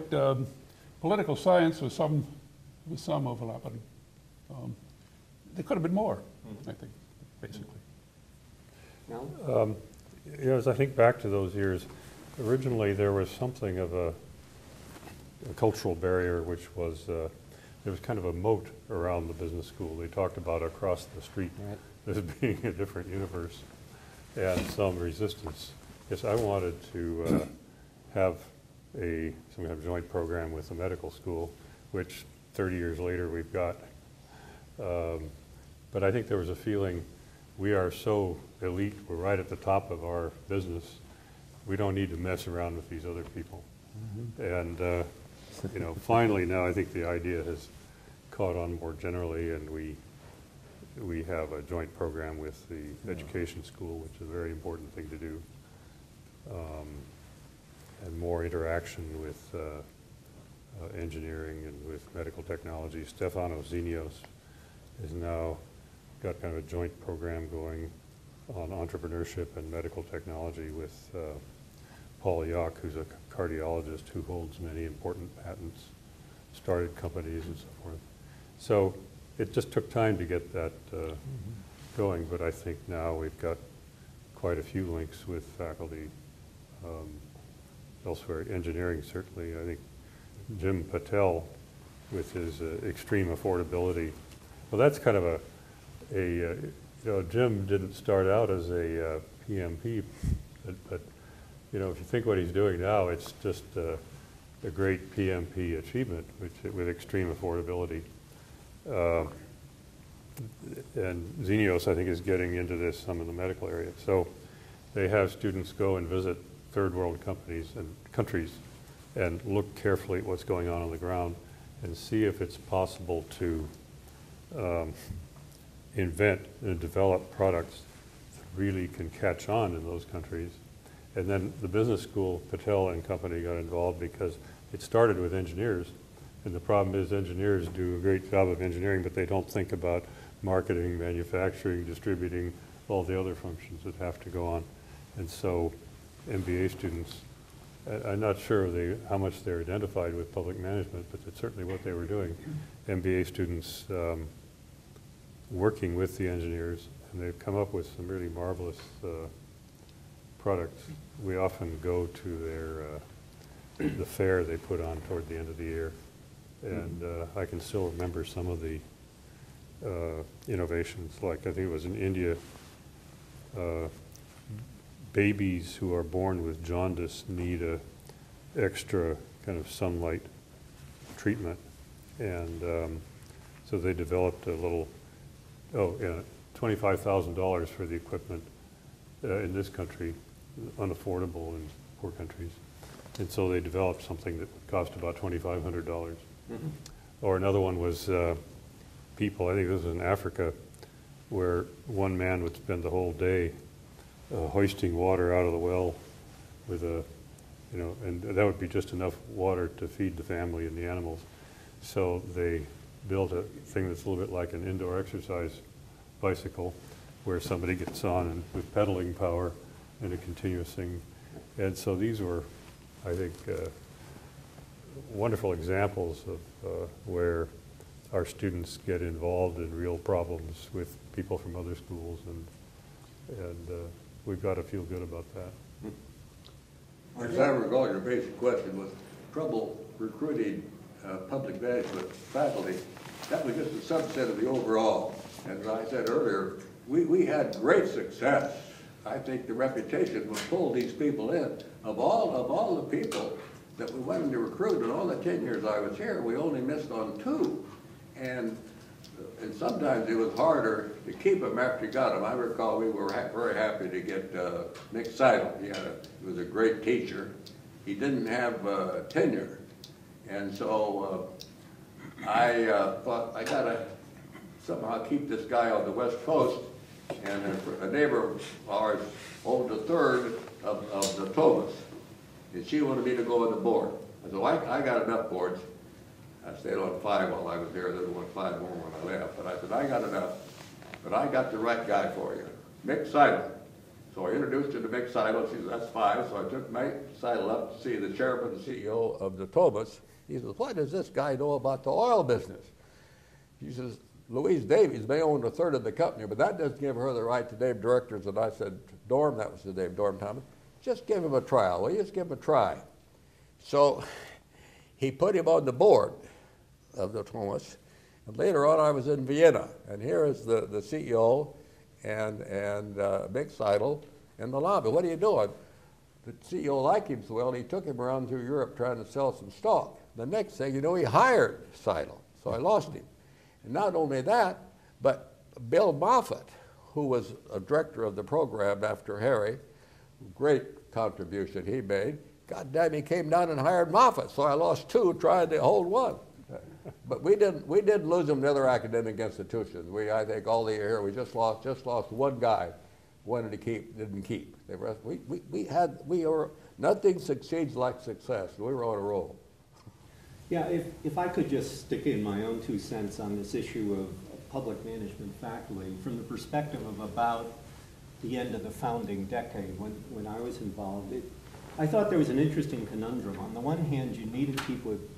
political science was some overlap, but there could have been more, I think, basically. As I think back to those years, originally there was something of a cultural barrier, which was there was kind of a moat around the business school. They talked about across the street as being a different universe and some resistance. Yes, I wanted to have some kind of joint program with the medical school, which 30 years later we've got. But I think there was a feeling we are so elite, we're right at the top of our business, we don't need to mess around with these other people. And, you know, finally now I think the idea has caught on more generally, and we have a joint program with the education school, which is a very important thing to do, and more interaction with engineering and with medical technology. Stefano Zinios has now got kind of a joint program going on entrepreneurship and medical technology with Paul Yock, who's a cardiologist who holds many important patents, started companies and so forth. So it just took time to get that going, but I think now we've got quite a few links with faculty elsewhere. Engineering, certainly. I think Jim Patel, with his extreme affordability. Well, that's kind of you know, Jim didn't start out as a PMP, but you know, if you think what he's doing now, it's just a great PMP achievement, with extreme affordability. And Zinios, I think, is getting into this some in the medical area. So they have students go and visit third world companies and countries and look carefully at what's going on the ground and see if it's possible to invent and develop products that really can catch on in those countries. And then the business school, Patel and company, got involved because it started with engineers. And the problem is engineers do a great job of engineering, but they don't think about marketing, manufacturing, distributing, all the other functions that have to go on. And so MBA students, I'm not sure how much they're identified with public management, but it's certainly what they were doing. MBA students working with the engineers, and they've come up with some really marvelous products. We often go to the fair they put on toward the end of the year, and I can still remember some of the innovations. Like I think it was in India, babies who are born with jaundice need a extra kind of sunlight treatment, and so they developed a little, $25,000 for the equipment in this country, unaffordable in poor countries. And so they developed something that would cost about $2,500. Mm-hmm. Or another one was people, I think this was in Africa, where one man would spend the whole day hoisting water out of the well with and that would be just enough water to feed the family and the animals. So they built a thing that's a little bit like an indoor exercise bicycle, where somebody gets on and with pedaling power and a continuous thing. And so these were, I think, wonderful examples of where our students get involved in real problems with people from other schools, and we've got to feel good about that. As I recall, your basic question was trouble recruiting public management faculty. That was just a subset of the overall. And as I said earlier, we had great success. I think the reputation would pull these people in. Of all the people that we wanted to recruit in all the 10 years I was here, we only missed on 2. And sometimes it was harder to keep them after you got them. I recall we were very happy to get Nick Seidel. He was a great teacher. He didn't have tenure. And so I thought, I got to somehow keep this guy on the West Coast. And a neighbor of ours owned a third of the Thomas, and she wanted me to go on the board. I said, well, I got enough boards. I stayed on 5 while I was there. There were 5 more when I left. But I said, I got enough. But I got the right guy for you, Mick Seidel. So I introduced her to Mick Seidel. She said, that's 5. So I took Mick Seidel up to see the chairman and CEO of the Thomas. He says, what does this guy know about the oil business? He says, Louise Davies may own a third of the company, but that doesn't give her the right to name directors. And I said, Dorm, that was his name, Dorm Thomas, just give him a trial. Will you just give him a try? So he put him on the board of the Thomas. And later on, I was in Vienna. And here is the CEO and Mick Seidel in the lobby. What are you doing? The CEO liked him so well, he took him around through Europe trying to sell some stock. The next thing you know, he hired Seidel. So I lost him. And not only that, but Bill Moffat, who was a director of the program after Harry, great contribution he made. God damn, he came down and hired Moffat, so I lost 2 trying to hold 1. But we didn't lose them to other academic institutions. I think all the year we just lost 1 guy, wanted to keep, didn't keep. The rest, we were nothing succeeds like success. We were on a roll. Yeah, if I could just stick in my own 2 cents on this issue of public management faculty from the perspective of about the end of the founding decade when I was involved, I thought there was an interesting conundrum. On the one hand, you needed people with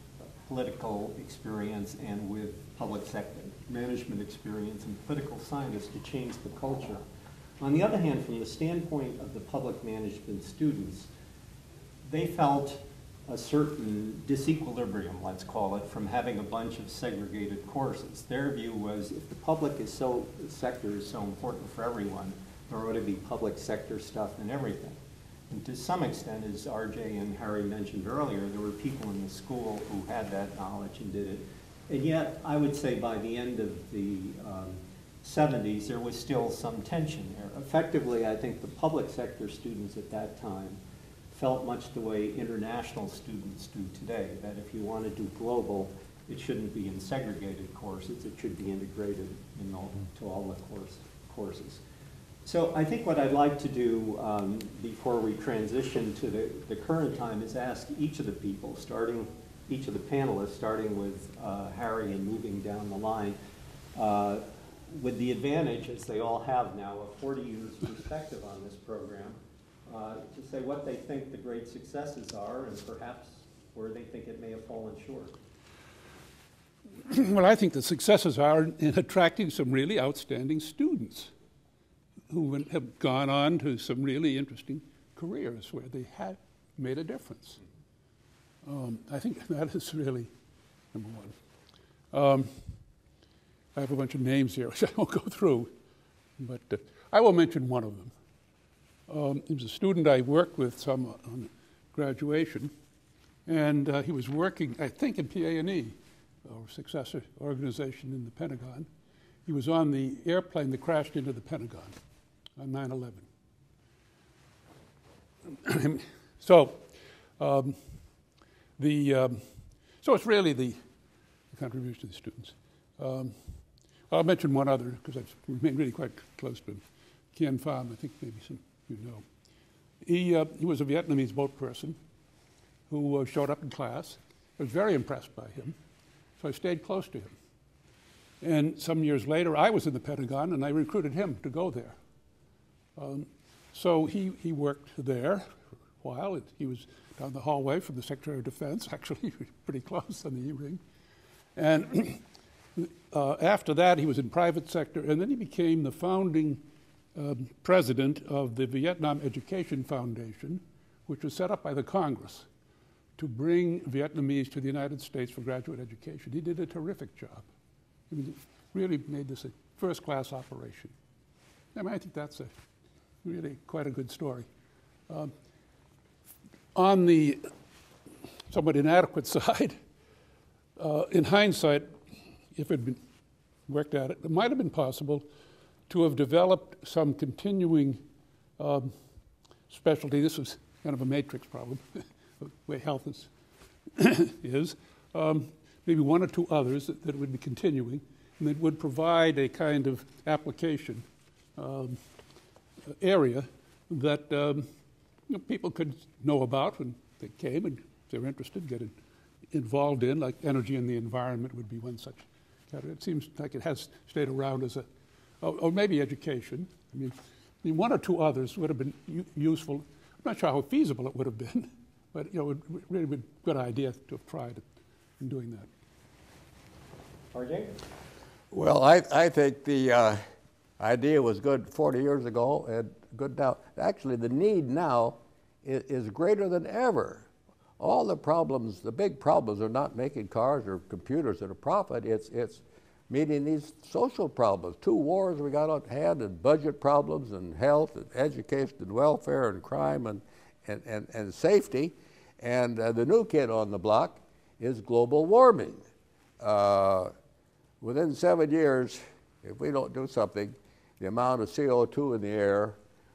political experience and with public sector management experience and political scientists to change the culture. On the other hand, from the standpoint of the public management students, they felt a certain disequilibrium, let's call it, from having a bunch of segregated courses. Their view was if the public sector is so important for everyone, there ought to be public sector stuff in everything. And to some extent, as RJ and Harry mentioned earlier, there were people in the school who had that knowledge and did it. And yet, I would say by the end of the 70s, there was still some tension there. Effectively, I think the public sector students at that time felt much the way international students do today, that if you want to do global, it shouldn't be in segregated courses, it should be integrated to all the courses. So I think what I'd like to do before we transition to the current time is ask each of the people, each of the panelists, starting with Harry and moving down the line, with the advantage, as they all have now, of 40 years perspective on this program, to say what they think the great successes are and perhaps where they think it may have fallen short. Well, I think the successes are in attracting some really outstanding students who have gone on to some really interesting careers where they have made a difference. I think that is really number one. I have a bunch of names here, which I won't go through, but I will mention one of them. He was a student I worked with some on graduation, and he was working, I think, in PA&E, or successor organization in the Pentagon. He was on the airplane that crashed into the Pentagon on 9/11. So it's really the contribution to the students. I'll mention one other because I've remained really quite close to him. Kien Pham, I think maybe some of you know. He was a Vietnamese boat person who showed up in class. I was very impressed by him, so I stayed close to him. And some years later, I was in the Pentagon, and I recruited him to go there. So he worked there for a while. He was down the hallway from the Secretary of Defense, actually pretty close on the E-ring. And after that, he was in private sector, and then he became the founding president of the Vietnam Education Foundation, which was set up by the Congress to bring Vietnamese to the United States for graduate education. He did a terrific job. I mean, really made this a first-class operation. I mean, I think that's really quite a good story. On the somewhat inadequate side, in hindsight, if it had been worked at it might have been possible to have developed some continuing specialty. This was kind of a matrix problem, the way health is. Maybe one or two others that would be continuing, and that would provide a kind of application area that people could know about when they came, and if they were interested, get involved in, like energy and the environment would be one such category. It seems like it has stayed around as or maybe education. I mean, one or two others would have been useful. I'm not sure how feasible it would have been, but it would really be a good idea to have tried in doing that. RJ? Well, I think the idea was good 40 years ago and good now. Actually, the need now is greater than ever. All the problems, the big problems are not making cars or computers at a profit. It's meeting these social problems. 2 wars we got on hand, and budget problems, and health, and education, and welfare, and crime, and safety. And the new kid on the block is global warming. Within 7 years, if we don't do something, the amount of CO2 in the air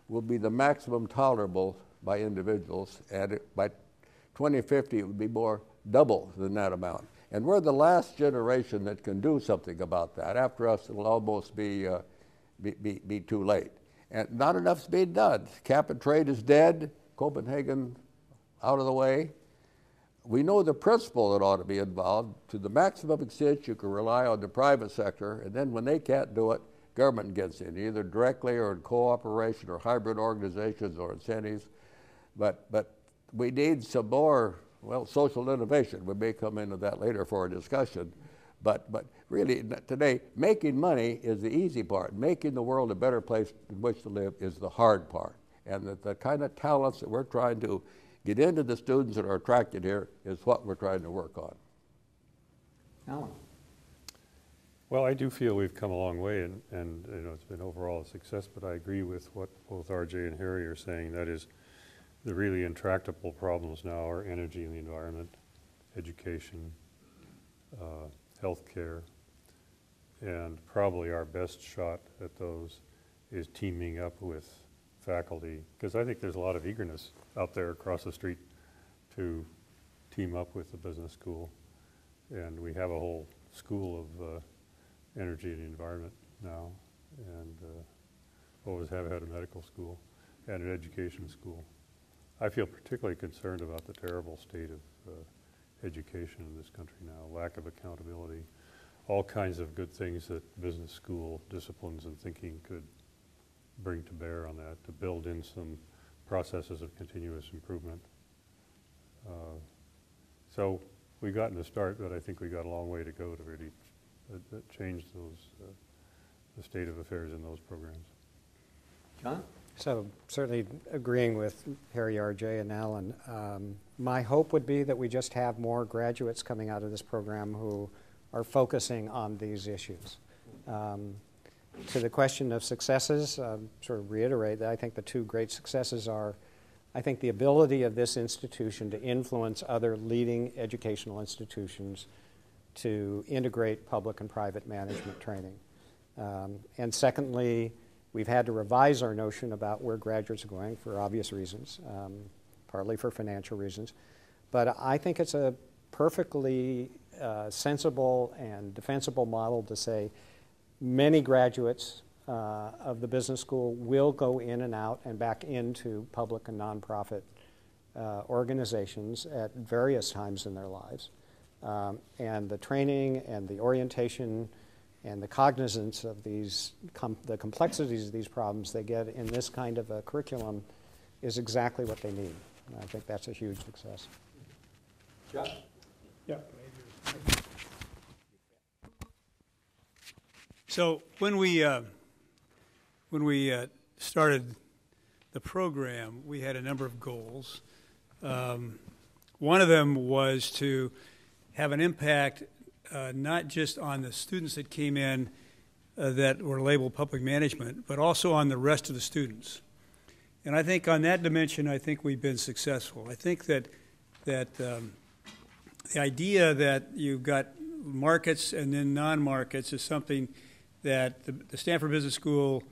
will be the maximum tolerable by individuals, and by 2050 it would be double than that amount. And we're the last generation that can do something about that. After us, it'll almost be too late. And not enough's being done. Cap and trade is dead. Copenhagen out of the way. We know the principle that ought to be involved. To the maximum extent, you can rely on the private sector, and then when they can't do it, government gets in, either directly or in cooperation or hybrid organizations or incentives. But we need some more, well, social innovation. We may come into that later for a discussion. But really, today, making money is the easy part. Making the world a better place in which to live is the hard part. And the kind of talents that we're trying to get into the students that are attracted here is what we're trying to work on. Alan. Well, I do feel we've come a long way, and you know, it's been overall a success, but I agree with what both RJ and Harry are saying. That is, the really intractable problems now are energy and the environment, education, healthcare, and probably our best shot at those is teaming up with faculty, because I think there's a lot of eagerness out there across the street to team up with the business school, and we have a whole school of energy and the environment now, and always have had a medical school and an education school. I feel particularly concerned about the terrible state of education in this country now, lack of accountability, all kinds of good things that business school disciplines and thinking could bring to bear on that, to build in some processes of continuous improvement. So we got in the start, but I think we got a long way to go to really change the state of affairs in those programs. John? So certainly agreeing with Harry, RJ, and Alan. My hope would be that we just have more graduates coming out of this program who are focusing on these issues. To the question of successes, sort of reiterate that I think the two great successes are, I think, the ability of this institution to influence other leading educational institutions to integrate public and private management training. And secondly, we've had to revise our notion about where graduates are going for obvious reasons, partly for financial reasons. But I think it's a perfectly sensible and defensible model to say many graduates of the business school will go in and out and back into public and nonprofit organizations at various times in their lives. And the training and the orientation and the cognizance of these, the complexities of these problems they get in this kind of a curriculum is exactly what they need. And I think that's a huge success. Josh? Yeah. So when we started the program, we had a number of goals. One of them was to have an impact not just on the students that came in that were labeled public management, but also on the rest of the students. And I think on that dimension, I think we've been successful. I think that the idea that you've got markets and then non-markets is something that the Stanford Business School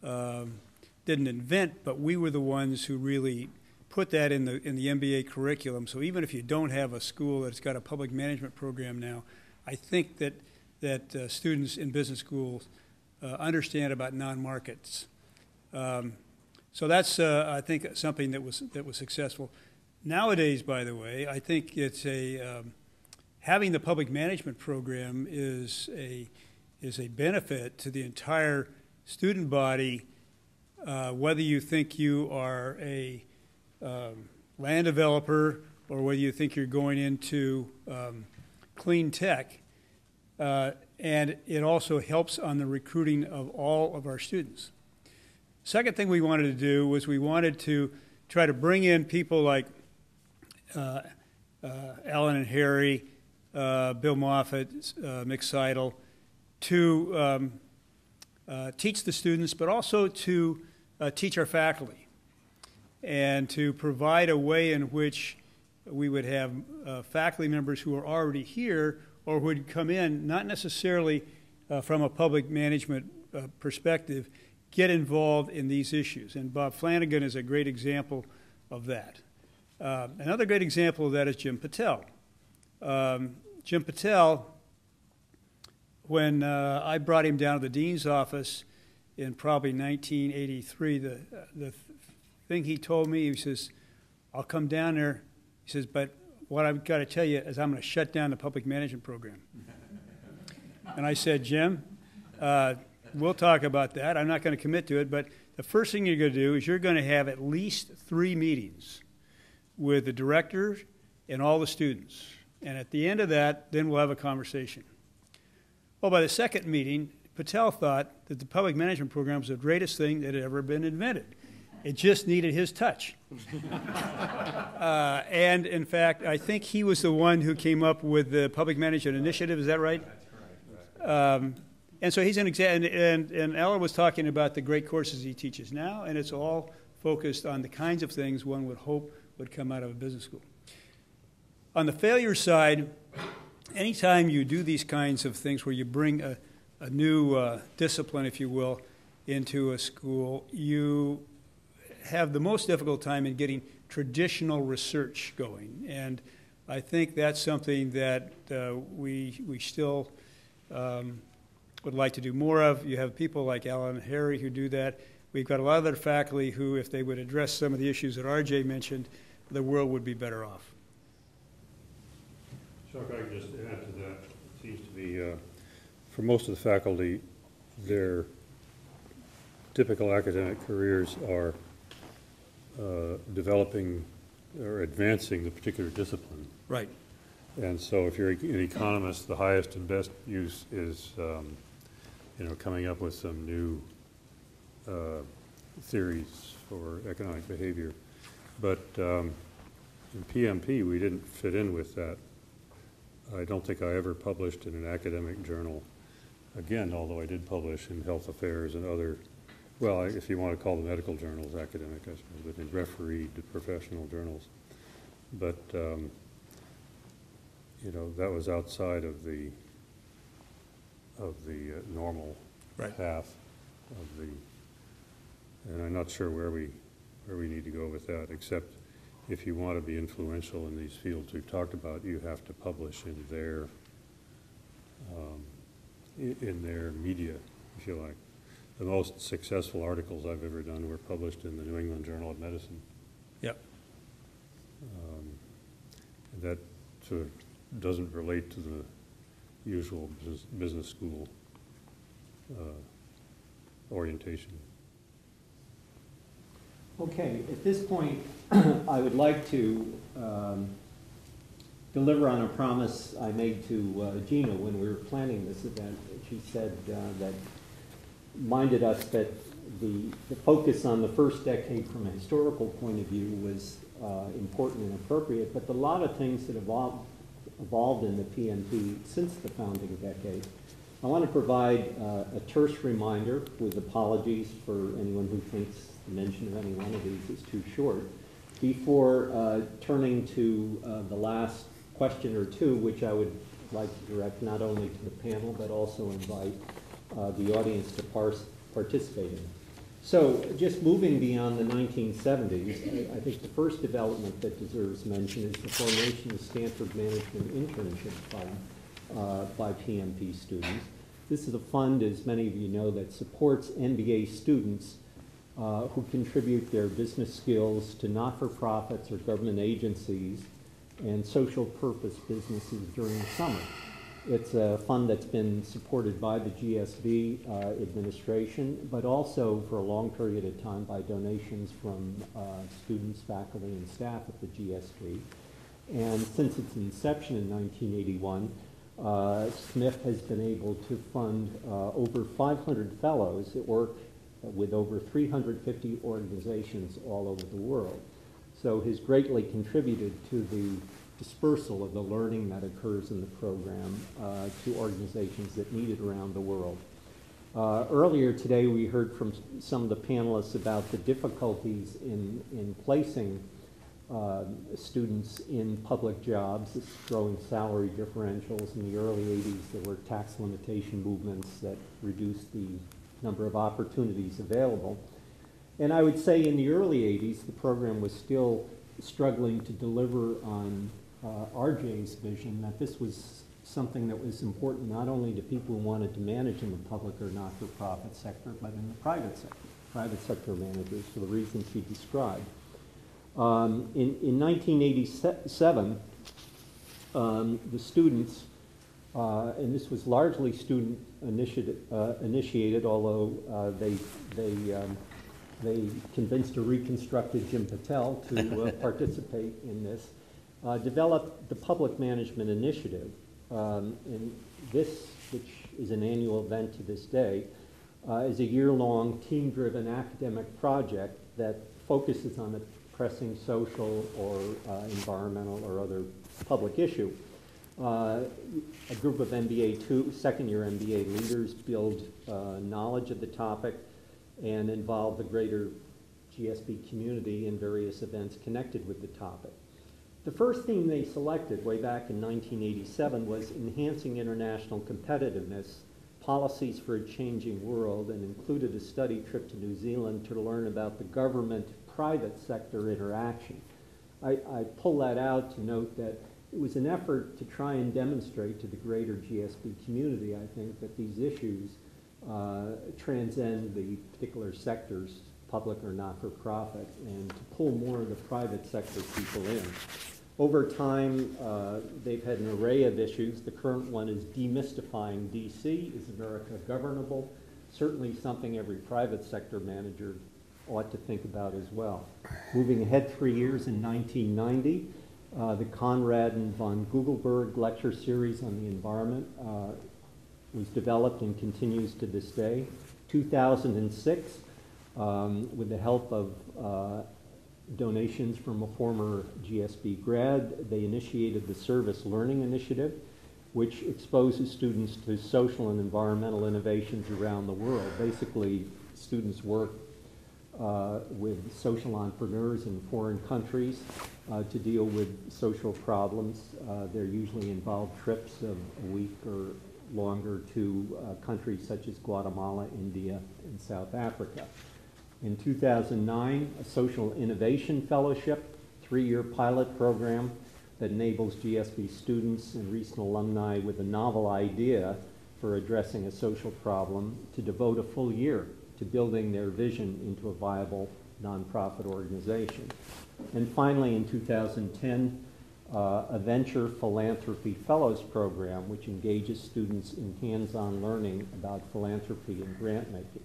didn't invent, but we were the ones who really put that in the MBA curriculum. So even if you don't have a school that's got a public management program now, I think that students in business schools understand about non-markets. So that's I think something that was successful. Nowadays, by the way, I think it's having the public management program is a benefit to the entire student body, whether you think you are a land developer or whether you think you're going into clean tech, and it also helps on the recruiting of all of our students. Second thing we wanted to do was we wanted to try to bring in people like Alan and Harry, Bill Moffett, Mick Seidel, to teach the students, but also to teach our faculty, and to provide a way in which we would have faculty members who are already here or who would come in, not necessarily from a public management perspective, get involved in these issues. And Bob Flanagan is a great example of that. Another great example of that is Jim Patel. Jim Patel, when I brought him down to the dean's office in probably 1983, the thing he told me, he says, I'll come down there, he says, but what I've got to tell you is I'm going to shut down the public management program. And I said, Jim, we'll talk about that. I'm not going to commit to it, but the first thing you're going to do is you're going to have at least 3 meetings with the director and all the students. And at the end of that, then we'll have a conversation. Well, by the second meeting, Patel thought that the public management program was the greatest thing that had ever been invented. It just needed his touch. And in fact, I think he was the one who came up with the public management initiative. Is that right? That's correct. And so he's an example. And Alan was talking about the great courses he teaches now, and it's all focused on the kinds of things one would hope would come out of a business school. On the failure side, anytime you do these kinds of things where you bring a new discipline, if you will, into a school, you have the most difficult time in getting traditional research going. And I think that's something that we still would like to do more of. You have people like Alan and Harry who do that. We've got a lot of other faculty who, if they would address some of the issues that Arjay mentioned, the world would be better off. So if I could just add to that, it seems to be, for most of the faculty, their typical academic careers are developing or advancing the particular discipline. Right. And so if you're an economist, the highest and best use is, coming up with some new theories for economic behavior. But in PMP, we didn't fit in with that. I don't think I ever published in an academic journal again, although I did publish in Health Affairs and other, well, if you want to call the medical journals academic, I suppose, but in refereed professional journals. But, that was outside of the normal path of the, and I'm not sure where we need to go with that, except if you want to be influential in these fields we've talked about, you have to publish in their media, if you like. The most successful articles I've ever done were published in the New England Journal of Medicine. Yep. That sort of doesn't relate to the usual business school orientation. Okay, at this point, I would like to deliver on a promise I made to Gina when we were planning this event. She said that reminded us that the focus on the first decade from a historical point of view was important and appropriate, but a lot of things that evolved in the PNP since the founding decade. I want to provide a terse reminder with apologies for anyone who thinks the mention of any one of these is too short, before turning to the last question or two, which I would like to direct not only to the panel, but also invite the audience to participate in. So just moving beyond the 1970s, I think the first development that deserves mention is the formation of Stanford Management Internship Fund by PMP students. This is a fund, as many of you know, that supports MBA students who contribute their business skills to not-for-profits or government agencies and social purpose businesses during the summer. It's a fund that's been supported by the GSB administration, but also for a long period of time by donations from students, faculty, and staff at the GSB. And since its inception in 1981, Smith has been able to fund over 500 fellows that work with over 350 organizations all over the world. So he's greatly contributed to the dispersal of the learning that occurs in the program to organizations that need it around the world. Earlier today, we heard from some of the panelists about the difficulties in placing students in public jobs, this growing salary differentials. In the early 80s, there were tax limitation movements that reduced the number of opportunities available. And I would say in the early 80s, the program was still struggling to deliver on Arjay's vision that this was something that was important not only to people who wanted to manage in the public or not-for-profit sector, but in the private sector managers for the reasons he described. In 1987, the students, and this was largely student initiated, although they convinced a reconstructed Jim Patel to participate in this, developed the Public Management Initiative. And this, which is an annual event to this day, is a year-long team-driven academic project that focuses on a pressing social or environmental or other public issue. A group of second-year MBA leaders build knowledge of the topic and involve the greater GSB community in various events connected with the topic. The first theme they selected way back in 1987 was enhancing international competitiveness, policies for a changing world, and included a study trip to New Zealand to learn about the government-private sector interaction. I pull that out to note that it was an effort to try and demonstrate to the greater GSB community, I think, that these issues transcend the particular sectors, public or not-for-profit, and to pull more of the private sector people in. Over time, they've had an array of issues. The current one is demystifying DC. Is America governable? Certainly something every private sector manager ought to think about as well. Moving ahead 3 years, in 1990, the Conrad and von Gugelberg lecture series on the environment was developed and continues to this day. 2006, with the help of donations from a former GSB grad, they initiated the Service Learning Initiative, which exposes students to social and environmental innovations around the world. Basically, students work with social entrepreneurs in foreign countries to deal with social problems. They're usually involved trips of a week or longer to countries such as Guatemala, India, and South Africa. In 2009, a Social Innovation Fellowship, 3-year pilot program that enables GSB students and recent alumni with a novel idea for addressing a social problem to devote a full year to building their vision into a viable nonprofit organization. And finally, in 2010, a Venture Philanthropy Fellows Program, which engages students in hands-on learning about philanthropy and grant making.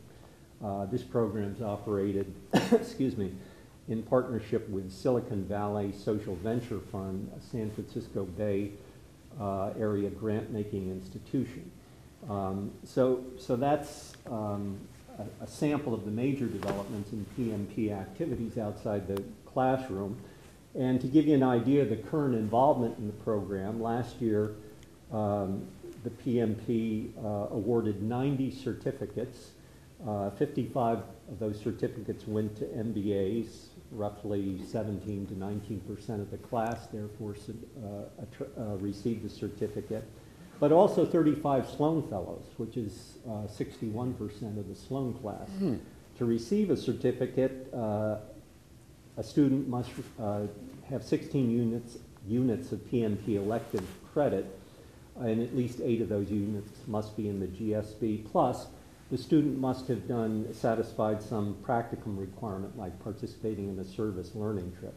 This program is operated, excuse me, in partnership with Silicon Valley Social Venture Fund, a San Francisco Bay area grant-making institution. So that's a sample of the major developments in PMP activities outside the classroom. And to give you an idea of the current involvement in the program, last year the PMP awarded 90 certificates. 55 of those certificates went to MBAs, roughly 17 to 19% of the class therefore received a certificate, but also 35 Sloan Fellows, which is 61% of the Sloan class. To receive a certificate, a student must have 16 units of PMP elective credit, and at least 8 of those units must be in the GSB, plus the student must have satisfied some practicum requirement like participating in a service learning trip.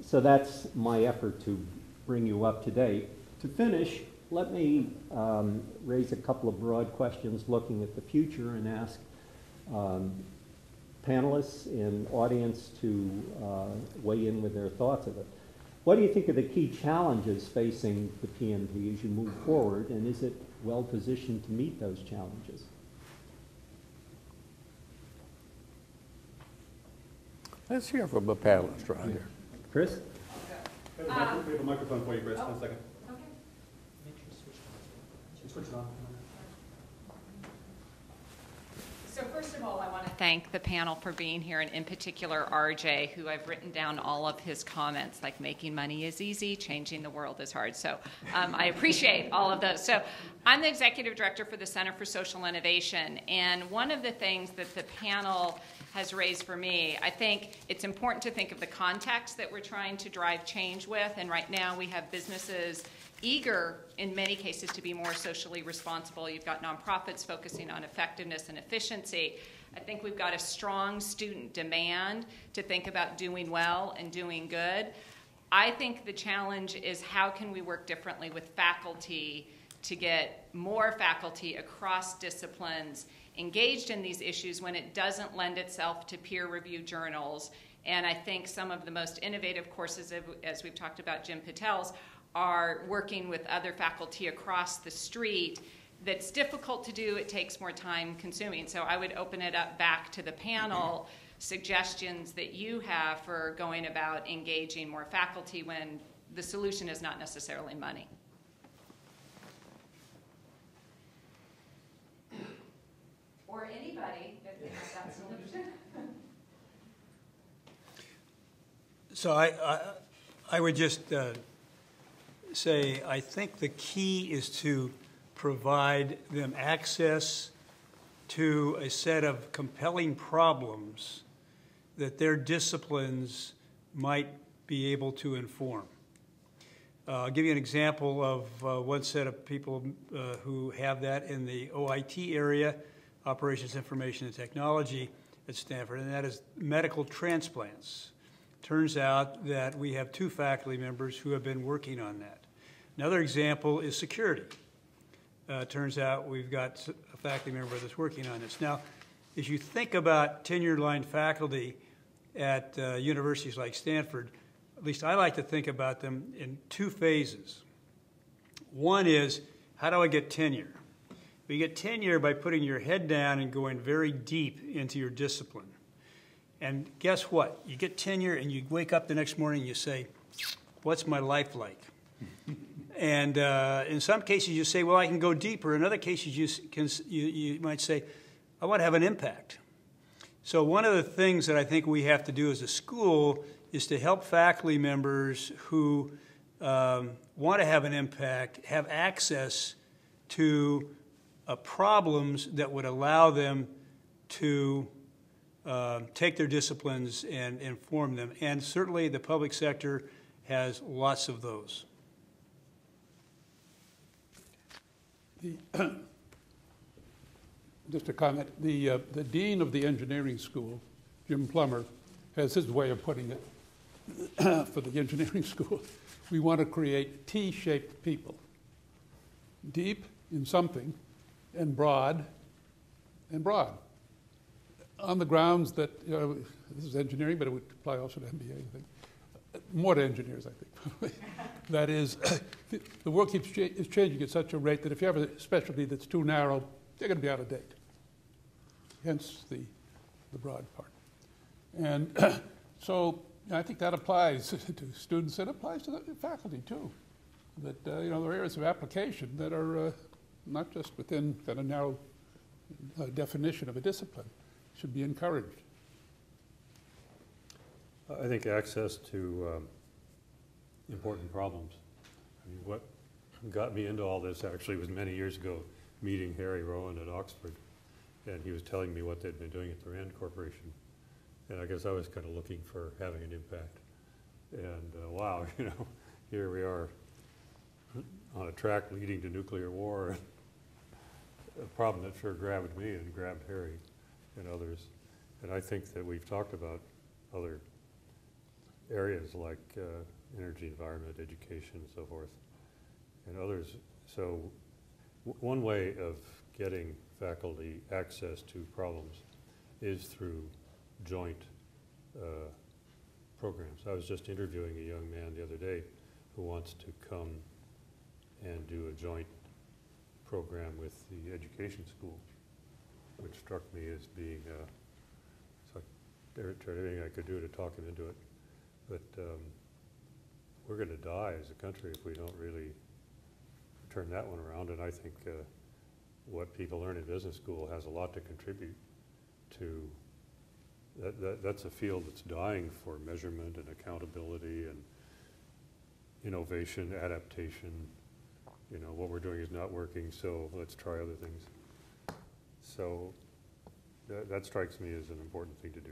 So that's my effort to bring you up to date. To finish, let me raise a couple of broad questions looking at the future and ask panelists and audience to weigh in with their thoughts of it. What do you think are the key challenges facing the PMP as you move forward, and is it well positioned to meet those challenges? Let's hear from a panelist right here. Chris? We have a microphone for you, Chris. 1 second. Okay. Switch it on. So first of all, I want to thank the panel for being here, and in particular Arjay, who I've written down all of his comments, like making money is easy, changing the world is hard. So I appreciate all of those. So I'm the executive director for the Center for Social Innovation, and one of the things that the panel has raised for me. I think it's important to think of the context that we're trying to drive change with, and right now we have businesses eager, in many cases, to be more socially responsible. You've got nonprofits focusing on effectiveness and efficiency. I think we've got a strong student demand to think about doing well and doing good. I think the challenge is how can we work differently with faculty to get more faculty across disciplines engaged in these issues when it doesn't lend itself to peer-reviewed journals. And I think some of the most innovative courses, as we've talked about Jim Patel's, are working with other faculty across the street. That's difficult to do. It takes more time consuming. So I would open it up back to the panel, suggestions that you have for going about engaging more faculty when the solution is not necessarily money. Or anybody, if they have that solution. So I would just say I think the key is to provide them access to a set of compelling problems that their disciplines might be able to inform. I'll give you an example of one set of people who have that in the OIT area, Operations, Information, and Technology at Stanford, and that is medical transplants. Turns out that we have 2 faculty members who have been working on that. Another example is security. Turns out we've got a faculty member that's working on this. Now, as you think about tenured-line faculty at universities like Stanford, at least I like to think about them in 2 phases. One is, how do I get tenure? You get tenure by putting your head down and going very deep into your discipline. And guess what? You get tenure and you wake up the next morning and you say, what's my life like? And in some cases you say, well, I can go deeper. In other cases you might say, I want to have an impact. So one of the things that I think we have to do as a school is to help faculty members who want to have an impact have access to problems that would allow them to take their disciplines and inform them. And certainly the public sector has lots of those. Just a comment. The dean of the engineering school, Jim Plummer, has his way of putting it for the engineering school. We want to create T-shaped people, deep in something and broad, on the grounds that, this is engineering, but it would apply also to MBA, I think. More to engineers, I think. That is, the world is changing at such a rate that if you have a specialty that's too narrow, they're going to be out of date. Hence the broad part. And so I think that applies to students and applies to the faculty too. That there are areas of application that are not just within kind of narrow definition of a discipline, should be encouraged. I think access to important problems. I mean, what got me into all this actually was many years ago, meeting Harry Rowen at Oxford, and he was telling me what they'd been doing at the Rand Corporation. And I guess I was kind of looking for having an impact. And wow, here we are on a track leading to nuclear war, a problem that sure grabbed me and grabbed Harry and others. And I think that we've talked about other areas like energy, environment, education, and so forth, and others. So one way of getting faculty access to problems is through joint programs. I was just interviewing a young man the other day who wants to come and do a joint program with the education school, which struck me as being, so I tried everything I could do to talk him into it. But we're going to die as a country if we don't really turn that one around. And I think what people learn in business school has a lot to contribute to. That's a field that's dying for measurement and accountability and innovation, adaptation. What we're doing is not working, so let's try other things. So that strikes me as an important thing to do.